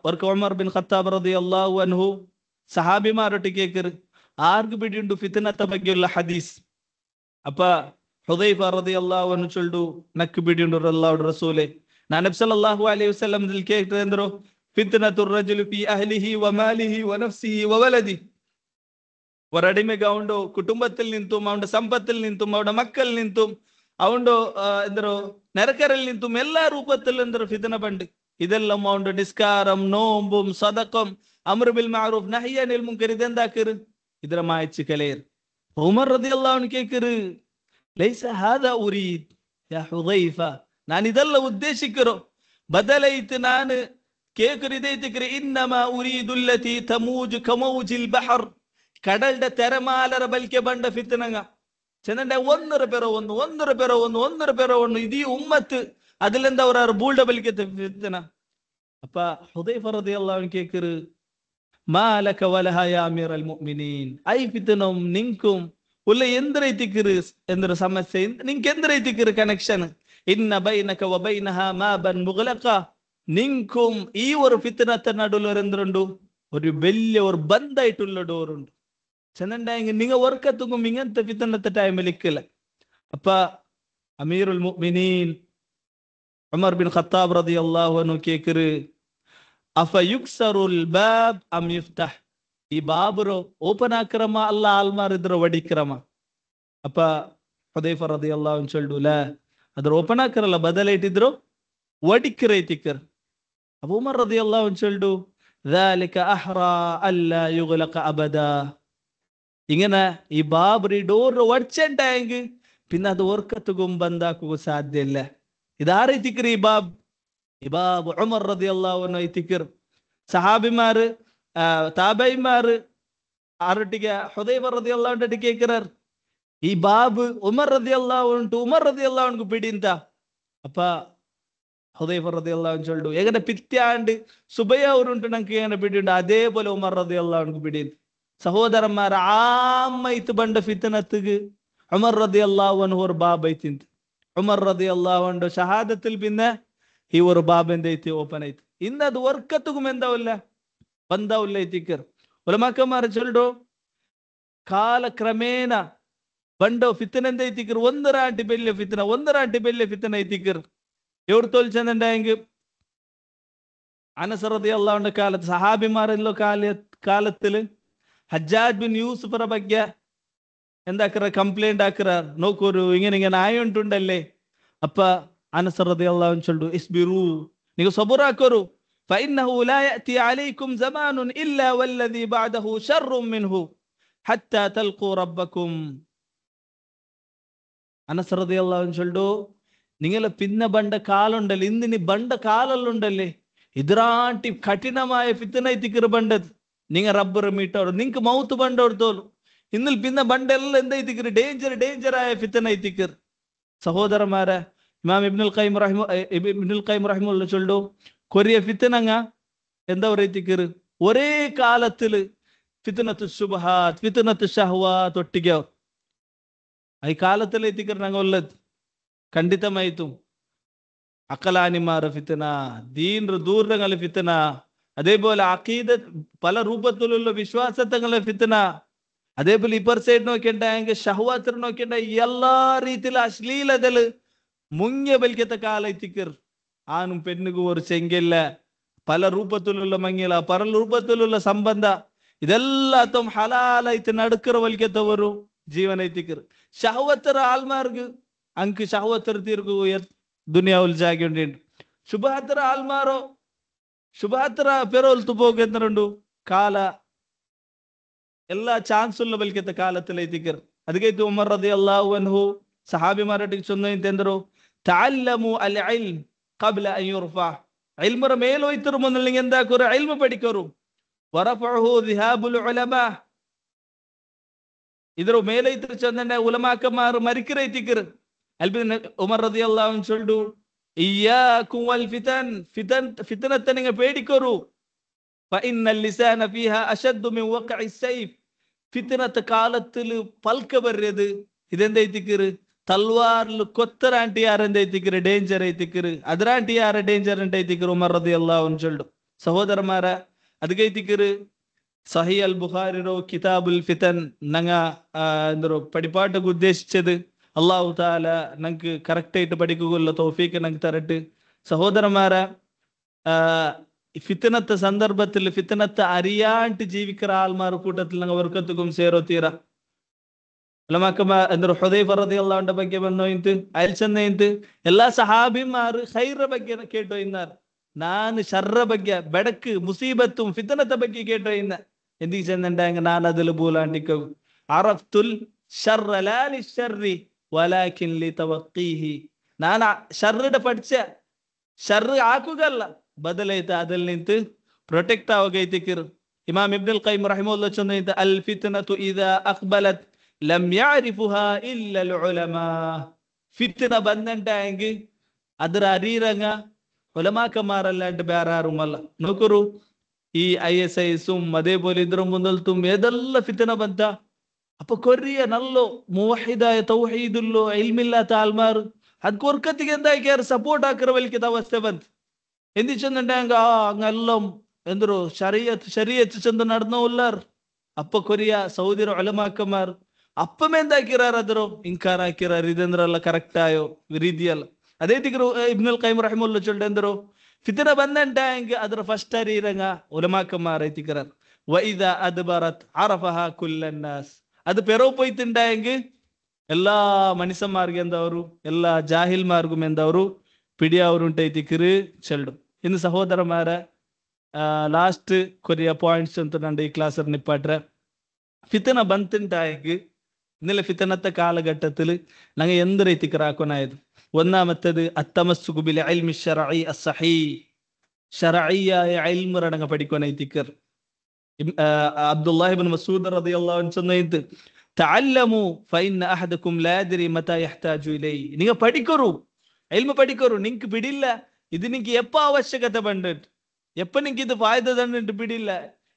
Speaker 1: ಒರ್ಕ ಉಮರ್ ಬಿನ್ ಖತ್ತಾಬ್ ರದಿಯಲ್ಲಾಹು ಅನ್ಹು ಸಹಾಬಿಮಾರೊಟ್ಟಿಗೆ ಕೇಕರು ಆರ್ಗು ಬಿಡಿಂಡು ಫಿತನತ ಬಗ್ಗೆയുള്ള ಹದೀಸ್. ಅಪ್ಪ ಹುದೈಫ ರದಿಯಲ್ಲಾಹು ಅನ್ಹು ಚೊಲ್ಡು ನಕ್ಕು ಬಿಡಿಂಡು ಅಲ್ಲಾಹ್ವುಡೆ ರಸೂಲೆ ನಾನು ನಬಿ ಸಲ್ಲಲ್ಲಾಹು ಅಲೈಹಿ ವಸಲ್ಲಂ ದಲ್ಲಿ ಕೇಳ್ತಾರೆ ಅಂದ್ರು ಫಿತ್ನತು ರಜುಲು ಫಿ ಅಹ್ಲಿಹಿ ವ ಮಾಲಿಹಿ ವ ನಫ್ಸಿಹಿ ವ ವಲದಿ. ഒരടിമയ്ക്ക് അവന്റെ കുടുംബത്തിൽ നിന്നും അവന്റെ സമ്പത്തിൽ നിന്നും അവന്റെ മക്കളിൽ നിന്നും അവന്റെ എന്തോ നരക്കരയിൽ നിന്നും എല്ലാ രൂപത്തിൽ എന്തോ ഫിതന പണ്ട്. ഇതെല്ലാം അവന്റെ നിസ്കാരം നോമ്പും സദഖം അംറു ബിൽ മഅറൂഫ് നഹ്യി അനിൽ മുൻകർ ഇതെന്താക്കറ് ಇದರ ಮಾಯಚ್ಚಿ ಕಲೆಯರ್. ಉಮರ್ ರದಿಯಲ್ಲಾಹು ಅನ್ಹು ಕೇಕರು ಲೈಸ ಹಾದಾ ಉರೀದ್ ಯಾ ಹುದೈಫ, ನಾನು ಇದೆಲ್ಲ ಉದ್ದೇಶಿಕರು ಬದಲೈತು ನಾನು ಕೇಕರು ಇದೈತಿಕರು ಇನ್ನಮಾ ಉರೀದುಲ್ಲತಿ ತಮೂಜು ಕಮೌಜಿಲ್ ಬಹರ್. ಕಡಲ್ಡ ತೆರಮಾಲರ ಬಲ್ಕೆ ಬಂಡ ಫಿತ್ನಂಗ ಚೆನ್ನಂಡ ಒಂದರ ಪೆರೋ ಒಂದು ಇದೀ ಉಮ್ಮತ್ അതിലെന്താ ഒരു ബൂൾഡ ബലിക്കത്തെ ഫിത്ന. അപ്പ ഹുദൈഫ റളിയല്ലാഹു അൻഹു കേക്കറ് മാലക വലഹ യാ അമീറൽ മുഅ്മിനീൻ. ഐ ഫിത്നം നിൻകും ഉള്ള എന്തിരൈതിക്കറ് എന്തൊരു സമസ്യ നിൻക്ക് എന്തിരൈതിക്കറ് കണക്ഷൻ. ഇന്ന ബൈനക വ ബൈനഹ മാബൻ മുഗ്ലഖ. നിൻകും ഈ ഒരു ഫിത്നത്തെ നടുവിൽ എന്തുണ്ട് ഒരു വലിയ ഒരു ബന്ധായിട്ടുള്ള ഡോറുണ്ട്. ചെന്നണ്ടായെങ്കിൽ നിങ്ങൾ വർക്കത്തും ഇങ്ങനത്തെ ഫിത്നത്തെ ടൈമിൽ ഇക്കില്ല. അപ്പ അമീറുൽ മുഅ്മിനീൻ ഉമർ ബിൻ ഖത്താബ് റളിയല്ലാഹു അൻഹു കേക്കറ് ಅಫ ಯುಕ್ಸರುಲ್ ಬಾಬ್ ಅಮ್ ಯುಫ್ತಹ್. ಈ ಬಾಬರು ಓಪನ್ ಆಕ್ರಮ ಅಲ್ಲ ಆಲ್ಮಾರ್ ಇದ್ರ ವಡಿಕ್ರಮ. ಅಪ್ಪ ಹುದೈಫ ರದಿಯಲ್ಲಾಹು ಅನ್ಹು ಚೊಲ್ಡು ಲಾ ಅದ್ರ ಓಪನ್ ಆಕ್ರಲ್ಲ ಬದಲ ಇಟ್ಟಿದ್ರು ವಡಿಕ್ರ ಐತಿಕರ್. ಅಬು ಉಮರ್ ರದಿಯಲ್ಲಾಹು ಅನ್ಹು ಚೊಲ್ಡು ذلك احرى الا يغلق ابدا. ഇങ്ങനെ ഈ ബാബറി ഡോർ വടിച്ചുണ്ടായെങ്കിൽ പിന്നെ അത് ഓർക്കത്തുകും ബന്ധാക്കുക സാധ്യല്ല. ഇതാരൈതിക്കർ ഈ ബാബ് ഇബാബ് ഉമർ റളിയല്ലാഹു അൻഹു ಐತಿಕರ್. സഹാബിമാര് താബഈമാര് ആരൊട്ടിಗೆ ಹುದೈಫ റളിയല്ലാഹു അൻഹു ಕೇಕರರ್ ಈ ಬಾಬ್ ಉಮರ್ റളിയല്ലാഹു അൻഹു ಬಿಡಿಂತ. ಅಪ್ಪ ಹುದೈಫ റളിയല്ലാഹു അൻഹു ചൊല്ലു എങ്ങനെ പിറ്റാണ്ട് സുബൈ അവരുണ്ട് നമുക്ക് എങ്ങനെ ಬಿಡಿಂಡು അതേപോലെ ഉമർ റളിയല്ലാഹു അൻഹു ಬಿಡಿಂತ. സഹോദരന്മാർ ആമ്മൈത്ത് ബണ്ട ഫിത്നത്തുക്ക് ഉമർ റളിയല്ലാഹു അൻഹു ഒരു ബാബ് ಐತಿಂತ. ഉമർ റളിയല്ലാഹു അൻഹു ഷഹാദത്തിൽ പിന്നെ ഈ ഒരു ബാബ് എന്തൈತಿ ഓപ്പൺ ಐತಿ. ഇന്നത് വർക്കത്തുക്കും എന്താവില്ല ಬಂದಾವಿಲ್ಲ ಐತಿಕರ್. ಉಲಮಾಕಮಾರ ಚೊಲ್ಡು ಕಾಲಕ್ರಮೇಣ ಬಂಡ ಫಿತನ ಎಂದೈತಿಕರ್ ಒಂದರಾಂಟಿ ಬೆಲ್ಲೆ ಫಿತನ ಐತಿಕರ್. എവിടെ തോൽച്ചെന്നുണ്ടെങ്കിൽ അനസ് റളിയല്ലാഹു അൻഹു കാലത്ത് സഹാബിമാരെല്ലോ കാലത്തില് ഹജ്ജാജ് ബിൻ യൂസുഫರ ಬಗ್ಗೆ എന്താക്കറ ಕಂಪ್ಲೇಂಟ್ ಹಾಕರ ನೋಕೋರು ഇങ്ങനെ ആയുണ്ടുണ്ടല്ലേ. അപ്പ അനസ് റളിയല്ലാഹു അൻഹു ചൊല്ലു ഇസ്ബിറു നിങ്ങൾ സബൂർ ആക്കോരു فإنه لا يأتي عليكم زمان إلا والذي بعده شر منه حتى تلقوا ربكم. അനസ് റളിയല്ലാഹു അൻഹു ചൊല്ലു നിങ്ങളെ പിന്നെ ബണ്ട കാലുണ്ടല്ലേ ഇന്നിനി ബണ്ട കാലല്ലുണ്ടല്ലേ ഇದ್ರಾಂಟಿ ಕಠಿಣമായ ಫಿತನ ಐತಿಕರ್ ಬಂಡದ್. ನಿಂಗ ರಬ್ಬರ್ ಮೀಟವ್ರು ನಿಂಕ್ ಮೌತ್ ಬಂಡವ್ರು ತೋಲು ഇന്നിൽ പിന്നെ പണ്ടെല്ലാം എന്തായിത്തിക്കറ് ഡേഞ്ചർ ആയ ഫിത്തന എത്തിക്കർ. സഹോദരന്മാരെ, ഇമാം ഇബ്നുൽ ഖയ്യിം റഹിമഹുള്ള ചൊല്ലു, കൊറിയ ഫിത്തനങ്ങ എന്താ പറയത്തിക്കറ്, ഒരേ കാലത്തില് ഫിത്തനത്ത് ശുബ്ഹാത്ത് ഫിത്തനത്ത് ഷഹ്വാത്ത് ಒಟ್ಟಿಗೆ ಈ ಕಾಲದಲ್ಲಿ ಎತ್ತಿಕರ್ ನಂಗೆ ಒಳ್ಳೇದು ಖಂಡಿತಮಾಯಿತು. അക്കലാനിമാർ ഫിത്തന, ദീൻ ദൂരങ്ങളെ ഫിത്തന, അതേപോലെ അഖീദ പല രൂപത്തിലുള്ള വിശ്വാസത്തങ്ങളെ ഫിത്തന, അതേപോലെ ഇപ്പർ സൈഡ് നോക്കിണ്ടായെങ്കിൽ ഷഹ്വാത്ത് നോക്കിണ്ട എല്ലാ രീതിയിലും അശ്ലീലതല് മുങ്ങിയ ബലിക്കത്തെ കാല എത്തിക്കർ. ആണും പെണ്ണുക്കും ഒരു ചെങ്കില്ല, പല രൂപത്തിലുള്ള മങ്ങില, പല രൂപത്തിലുള്ള സംബന്ധ, ഇതെല്ലാത്തും ഹലാലായിട്ട് നടുക്കറ വലിക്കത്തവരു ജീവന എത്തിക്കർ. ഷഹ്വത്തർ ആൽമാർക്ക് ಅಂಕ್ ಶಹವತ್ತರ ತೀರ್ಗು ದುನಿಯಾವಲ್ ಜಾಗಿ ಉಂಟು. ಶುಭಾತರ ಆಲ್ಮಾರೋ ಶುಭಾತರ ಪೆರೋಲ್ ತುಬೋಗೆಂದ್ರಂಡು ಕಾಲ എല്ലാ ചാൻസുള്ള ബൽക്കത്തെ കാലത്തിലെ എത്തിക്കർ. അതുകഴിഞ്ഞ് ഉമർ റളിയല്ലാഹു അൻഹു സഹാബിമാരുടെ ചൊന്നോ തഅല്ലമു അൽ ഇൽം ഖബ്ല അൻ യുർഫഅ. ഇൽമറ മേലോയിത്തർ മുന്നില്ലെങ്കിൽ എന്താക്കൊരു ഇൽമ പഠിക്കರು. വറഫഉഹു ദിഹാബുൽ ഉലമാ. ಇದರ ಮೇಲೆ ಇತರ ಚಂದನೆ ಉಲಮಾಕಮಾರು ಮರಿಕರ ಎತ್ತಿಕರ. ಅಲ್ಬಿನ ಉಮರ್ ರದಿಯಲ್ಲಾಹು ಅನ್ಹು ಚೊಲ್ಡು, ಇಯ್ಯಾಕುಂ ವಲ್ ಫಿತನತೆ ನಿಂಗೆ ಬೇಡಿಕರು. ഫഇന്നൽ ലിസാന ഫീഹാ അശദ്ദു മിൻ വഖഇ സൈഫ്. ഫിത്നത്തെ കാലത്തിൽ പൽക്ക ബർയത് ഇതെന്തായിത്തിക്കറ്, തൽവാറിൽ കൊത്തരാണ്ടി ആരെന്തായിത്തിക്കറ് ഡേഞ്ചർ ആയിത്തിക്കറ്, അതിരാണ്ടി ആരെ ഡേഞ്ചർ ഉണ്ടായിത്തിക്കറ്. ഉമർ റളിയല്ലാഹു അൻഹു ചൊല്ലും. സഹോദരന്മാരെ, അതുകഴിത്തിക്കറ് സഹീ അൽ ബുഖാരിರೋ കിതാബുൽ ഫിതൻ ನಂಗ ಎಂದರು ಪಡಿಪಾಟಕ್ಕೆ ಉದ್ದೇಶಿಸದು. ಅಲ್ಲಾಹು ತಾಲ ನಂಗೆ ಕರೆಕ್ಟ್ ಆയിട്ട് പഠിക്കുകയുള്ള തൗഫീഖ് ನಂಗೆ തരട്ട്. സഹോദരന്മാരെ, ഫിത്നത്തെ സന്ദർഭത്തിൽ ഫിത്നത്തെ അറിയാണ്ട് ജീവിക്കുന്ന ആൾമാർ കൂട്ടത്തിൽ ഞങ്ങൾ വർക്കത്തുക്കും സേരോ തീര. ಎಂದರು ಹುದೈಫ റളിയല്ലാഹു അൻഹു ಬಗ್ಗೆ ಬಂದೋಯ್ತು, ಅಯಲ್ ಚೆನ್ನೈಂತು ಎಲ್ಲಾ ಸಹಾಬಿಮಾರು ಖೈರ ಬಗ್ಗೆ ಕೇಟೋಯ್ನಾರು. ನಾನು ಶರ್ರ ಬಗ್ಗೆ ಬೆಡಕು ಮುಸೀಬತ್ತು ಫಿತನದ ಬಗ್ಗೆ ಕೇಟೋಯ್ನ. എന്തിക്ക് ചെന്നുണ്ടെങ്കിൽ ഞാൻ അതിൽ പൂലാണ്ടിക്കും. അറഫ്തുൽ ശർറ ലാ ലിശ്ശർരി വലാകിൻ ലിതവഖീഹി. ഞാൻ ഷർറിടെ പഠിച്ച ഷർറ് ആക്കുകയല്ല, ബദലായിട്ട് അതിൽ നിന്ന് പ്രൊട്ടക്ട് ആവുകയും. ഇമാം ഇബ്നുൽ ഖയ്യിം റഹിമഹുല്ലാഹ് ചൊന്നിട്ട് അൽ ഫിത്നതു ഇദാ അഖ്ബലത് ലം യഅരിഫുഹാ ഇല്ലൽ ഉലമാ. ഫിത്ന ಬಂದಂಟಾയെങ്കിൽ ಅದರ ಅರಿರಂಗ ഉലമാക്കന്മാരല്ലാണ്ട് ಬೇರೆ ആരുമല്ല. നോക്കൂ, ഈ ISIസും അതേപോലെ ഇದ್ರ മുതൽത്തും ഏതെല്ലാം ഫിത്തന ಬಂತ. അപ്പൊ കൊറിയ നല്ലോ മുവഹിദായ തൗഹീദുല്ലോ ഇൽമില്ലാത്ത ആൾമാർ അത് കൊർക്കത്തിക്ക് എന്താക്കിയാർ സപ്പോർട്ട് ആക്കിற വലിക്കത്ത അവസ്ഥ ಬಂತ. എന്തി ചെന്നുണ്ടെങ്കിൽ അങ്ങെല്ലാം എന്തൊരു ശരീഅത്ത് ചെന്ന് നടന്നവല്ലാർ. അപ്പൊ കൊറിയ സൗദിയുടെ ഉലമാക്കന്മാർ അപ്പം എന്താക്കിറാർ, അതിರೋ ഇൻകാർ ആക്കിറാർ. ഇതെಂದ್ರಲ್ಲ ಕರೆಕ್ಟ್ ಆಯೋ ರೀತಿಯಲ್ಲ. ಅದೇ ತಿಗರು ಇಬ್ನುಲ್ ഖയ്യിം റഹിമഹുല്ലാഹ് ചൊല്ലുണ്ട്, ಎಂದರು ഫിത്ന ಬಂದಂಟಾയെങ്കിൽ ಅದರ ಫಸ್ಟ್ ಅರಿರಂಗ ഉലമാക്കന്മാർ എത്തിക്കറാർ. വഇദാ അദ്ബറത് അറഫഹാ കുല്ലന്നാസ്. അത് പെറോ പോയിട്ടുണ്ടായെങ്കിൽ എല്ലാ മനുഷ്യന്മാർക്കും എന്തವರು എല്ലാ ജാഹിൽമാർക്കും എന്തವರು പിടിയാവരുಂಟೈತಿക്കರು ಚೆಲ್ಡು. ಇನ್ನು ಸಹೋದರಮಾರ, ಲಾಸ್ಟ್ ಕೊರಿಯ ಪಾಯಿಂಟ್ಸ್ ಅಂತ ನಂದು ಈ ಕ್ಲಾಸ್ ನಿಪ್ಪಾಟ್ರೆ. ഫിത്ന ಬಂತುಂಟಾയെങ്കിൽ ഇന്നലെ ഫിത്നത്തെ കാലഘട്ടത്തിൽ ഞങ്ങൾ എന്ത് റീതിക്കറാക്കുനായത്. ഒന്നാമത്തേത് അത്തമസ്സുകു ബിൽ ഇൽമി ശർഈ അസ്സഹീഹ്. ശർഈയായ ഇൽമ ഞങ്ങൾ പഠിക്കുനായിത്തിക്കർ. അബ്ദുല്ലാഹി ഇബ്നു മസ്ഊദ് റളിയല്ലാഹു അൻഹു ചൊന്നിട്ട് തഅല്ലമു ഫഇന്ന അഹദകും ലാ യദ്രി മതാ യഹ്താജു ഇലൈഹി. നിങ്ങൾ പഠിക്കರು, ഇൽമ പഠിക്കರು. നിങ്ങൾക്ക് പിടിയില്ല ഇത് നിങ്ങൾക്ക് എപ്പോ ആവശ്യകತೆ ಬಂದಿട്ട്, എപ്പോ നിങ്ങൾക്ക് ഇത് ഫായദ തന്നിട്ട് പിടിയില്ല,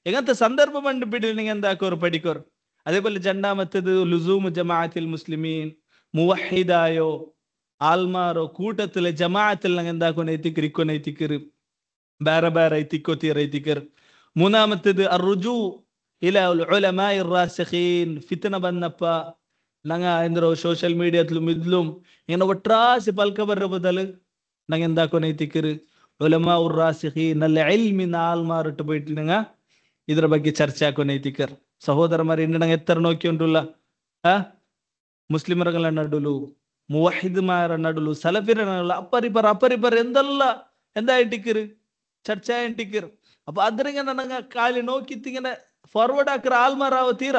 Speaker 1: എങ്ങനത്തെ സന്ദർഭം ಬಂದು പിടിയില്ല, നിങ്ങൾ എന്താക്കರು പഠിക്കರು. അതേപോലെ രണ്ടാമത്തേത് ലുസൂമു ജമാഅത്തിൽ മുസ്ലിമീൻ. മുവഹിദായോ ആൽമാരോ കൂട്ടത്തിലെ ജമാഅത്തിൽ ഞങ്ങൾ എന്താക്കൊനൈത്തിക്കർ ഇക്കൊനൈത്തിക്കർ ಬೇರೆ ಬೇರೆ ಐತಿಕ್ಕೋತೀರ. ಮೂನಾಮത്തേത് ಅರ್ರುಜೂ ಇಲಾ ಉಲಮಾಇ ರಾಸಿಖೀನ್. ಫಿತ್ನ ಬಂದಪ್ಪ ನಂಗ ಎಂದ್ರು ಸೋಷಿಯಲ್ ಮೀಡಿಯಾತ್ಲು ಮಿದ್ಲುಂ ಇನ್ನು ಒಟ್ರಾಸಿ ಪಲ್ಕ ಬರ್ರ ಬದಲು ನಂಗೆ ಎಂದಾಕೊನೈತಿಕ್ಕರು ಉಲಮಾ ಉರ್ ರಾಸಿಖೀನ್ ನಲ್ಲಿ ಇಲ್ಮಿನ ಆಲ್ಮಾರಿಟ್ಟು പോയിട്ട് ನಂಗ ಇದರ ಬಗ್ಗೆ ಚರ್ಚೆ ಹಾಕೊನೈತಿಕ್ಕರ್. സഹോദരന്മാർ, ഇന്ന് ഞങ്ങൾ എത്ര നോക്കിയുണ്ടുള്ള മുസ്ലിമറുകളുടെ നടുലു മുവഹിദ്മാരുടെ നടുലു സലഫിരുടെ നടുലു അപ്പരിപ്പർ എന്തെല്ലാം എന്തായിട്ടിക്കറ് ചർച്ചയായിട്ടിക്കറ്. അപ്പൊ അതിങ്ങനെ ഞങ്ങൾ കാലി നോക്കിയിട്ട് ഇങ്ങനെ ഫോർവേഡ് ആക്കിற ആൽമാറാവ തീര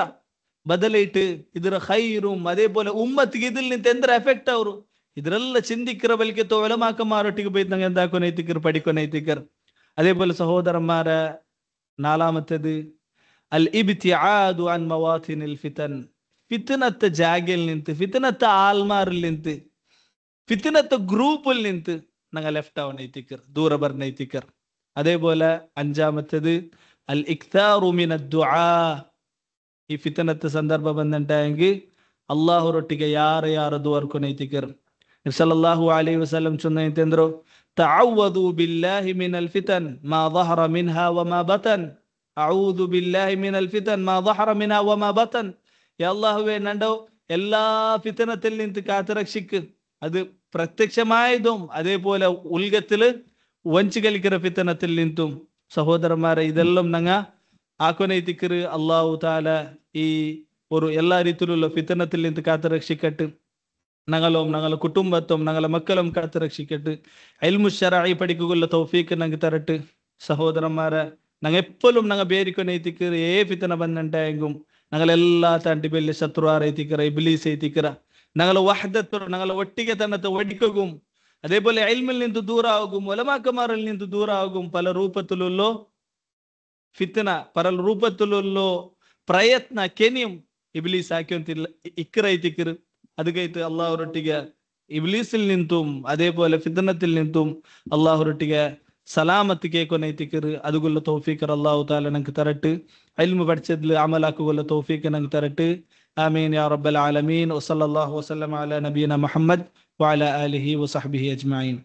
Speaker 1: ಬದಲಾಯಿಟ್ಟು ಇದರ ಖೈರು അതേപോലെ ഉമ്മത്തിಗೆ ഇതിൽ നിന്ന് ಎಂದ್ರ ಎಫೆಕ್ಟ್ ಅವರು ಇದರೆಲ್ಲ ಚಿಂದಿಕ್ಕಿರ ಬಲಿಕೆ ಉಲಮಾಕന്മാരൊട്ടിಗೆ പോയിട്ട് ഞങ്ങൾ എന്താക്കൊനൈത്തിക്കർ പഠിക്കൊനൈത്തിക്കർ. അതേപോലെ സഹോദരന്മാരെ, നാലാമത്തേത് അൽ ഇബ്തിആദു അൻ മവാതിനിൽ ഫിതൻ. ഫിത്നത്തെ ജാഗയിൽ നിಂತು, ഫിത്നത്തെ ആൽമാറിൽ നിಂತು, ഫിത്നത്തെ ഗ്രൂപ്പിൽ നിಂತು ഞങ്ങൾ ലെഫ്റ്റ് ആവണ എത്തിക്കർ, ദൂര പറഞ്ഞ എത്തിക്കർ. അതേപോലെ അഞ്ചാമത്തേത് അൽ ഇക്താറു മിന ദുആ. ഈ ഫിത്നത്തെ സന്ദർഭം വന്നിട്ടുണ്ടെങ്കിൽ അള്ളാഹുരൊಟ್ಟಿಗೆ ಯಾರು ದುವರ್ಕೊನೆ ಎತ್ತಿಕರ್. ನಬಿ ಸല്ലಲ್ಲಾಹು ಅಲೈಹಿ ವಸಲ್ಲಂ ಚೊನ್ನೈತೆಂದ್ರು, ತಅವ್ವದು ಬಿಲ್ಲಾಹಿ ಮಿನಲ್ ಫಿತನ್ ಮಾ ظهر منها وما بطن. അഊദു ബില്ലാഹി മിനൽ ഫിതൻ മാ ظهر منها وما بطن. യാ അല്ലാഹുവേ, നണ്ടോ എല്ലാ ഫിത്നത്തിൽ നിന്ന് കാത്തുരക്ഷിക്ക്. അത് പ്രത്യക്ഷമായതും അതേപോലെ ഉൽഗത്തില് വഞ്ചി കളിക്കുന്ന ഫിത്നത്തിൽ നിന്നും. സഹോദരന്മാരെ, ഇതെല്ലാം ഞങ്ങ ആക്കൊനൈത്തിക്കറ്. അള്ളാഹു താല ഈ ഒരു എല്ലാ രീതിയിലുള്ള ഫിത്നത്തിൽ നിന്ന് കാത്തുരക്ഷിക്കട്ട്. ഞങ്ങളും ഞങ്ങളുടെ കുടുംബത്തും ഞങ്ങളുടെ മക്കളും കാത്തുരക്ഷിക്കട്ട്. ഇൽമു ശറഈ പഠിക്കുള്ള തൗഫീഖ് ഞങ്ങൾക്ക് തരട്ട്. സഹോദരന്മാരെ, ഞങ്ങൾ എപ്പോഴും ഞങ്ങൾ ಬೇರಿಕೊನೈತಿಕ್ಕರು. ഫിത്ന ಬಂದಂಟಾയെങ്കും ഞങ്ങളെല്ലാ തണ്ടി ಬೆಲ್ಲಿ ಶತ್ರು ಆರೈತಿಕ್ಕರ, ಇಬ್ಲೀಸ್ ಐತಿಕ್ಕರ. ഞങ്ങളെ വഹദത്ത്, ഞങ്ങളെ ഒട്ടിಗೆ തന്നത്തെ ഒടിക്കും. അതേപോലെ ഇൽമിൽ നിന്ന് ദൂര ആകും, ഉലമാക്കന്മാരിൽ നിന്ന് ദൂര ആകും. പല രൂപത്തിലുള്ള ഫിത്ന, പല രൂപത്തിലുള്ള പ്രയത്ന കെനിയും ഇബ്ലീസ് ആക്കിയൊന്നില്ല ഇക്കറൈത്തിക്കറ്. അത് കഴിഞ്ഞിട്ട് അള്ളാഹുരൊಟ್ಟಿಗೆ ഇബ്ലീസിൽ നിന്നും അതേപോലെ ഫിത്നത്തിൽ നിന്നും അള്ളാഹുരൊಟ್ಟಿಗೆ സലാമത്ത് കേക്കൊനൈത്തിക്കറ്. അതുകൊള്ള തൗഫീഖ് അല്ലാഹു തആല ഞങ്ങൾക്ക് തരട്ട്. ഇൽമു പഠിച്ചതിൽ അമലാക്കുകൊള്ള തൗഫീഖ് ഞങ്ങൾക്ക് തരട്ട്. ആമീൻ യാ റബ്ബൽ ആലമീൻ. വസല്ലല്ലാഹു വസല്ലമ അലാ നബിയിന മുഹമ്മദ് വഅലാ ആലിഹി വസഹ്ബിഹി അജ്മഈൻ.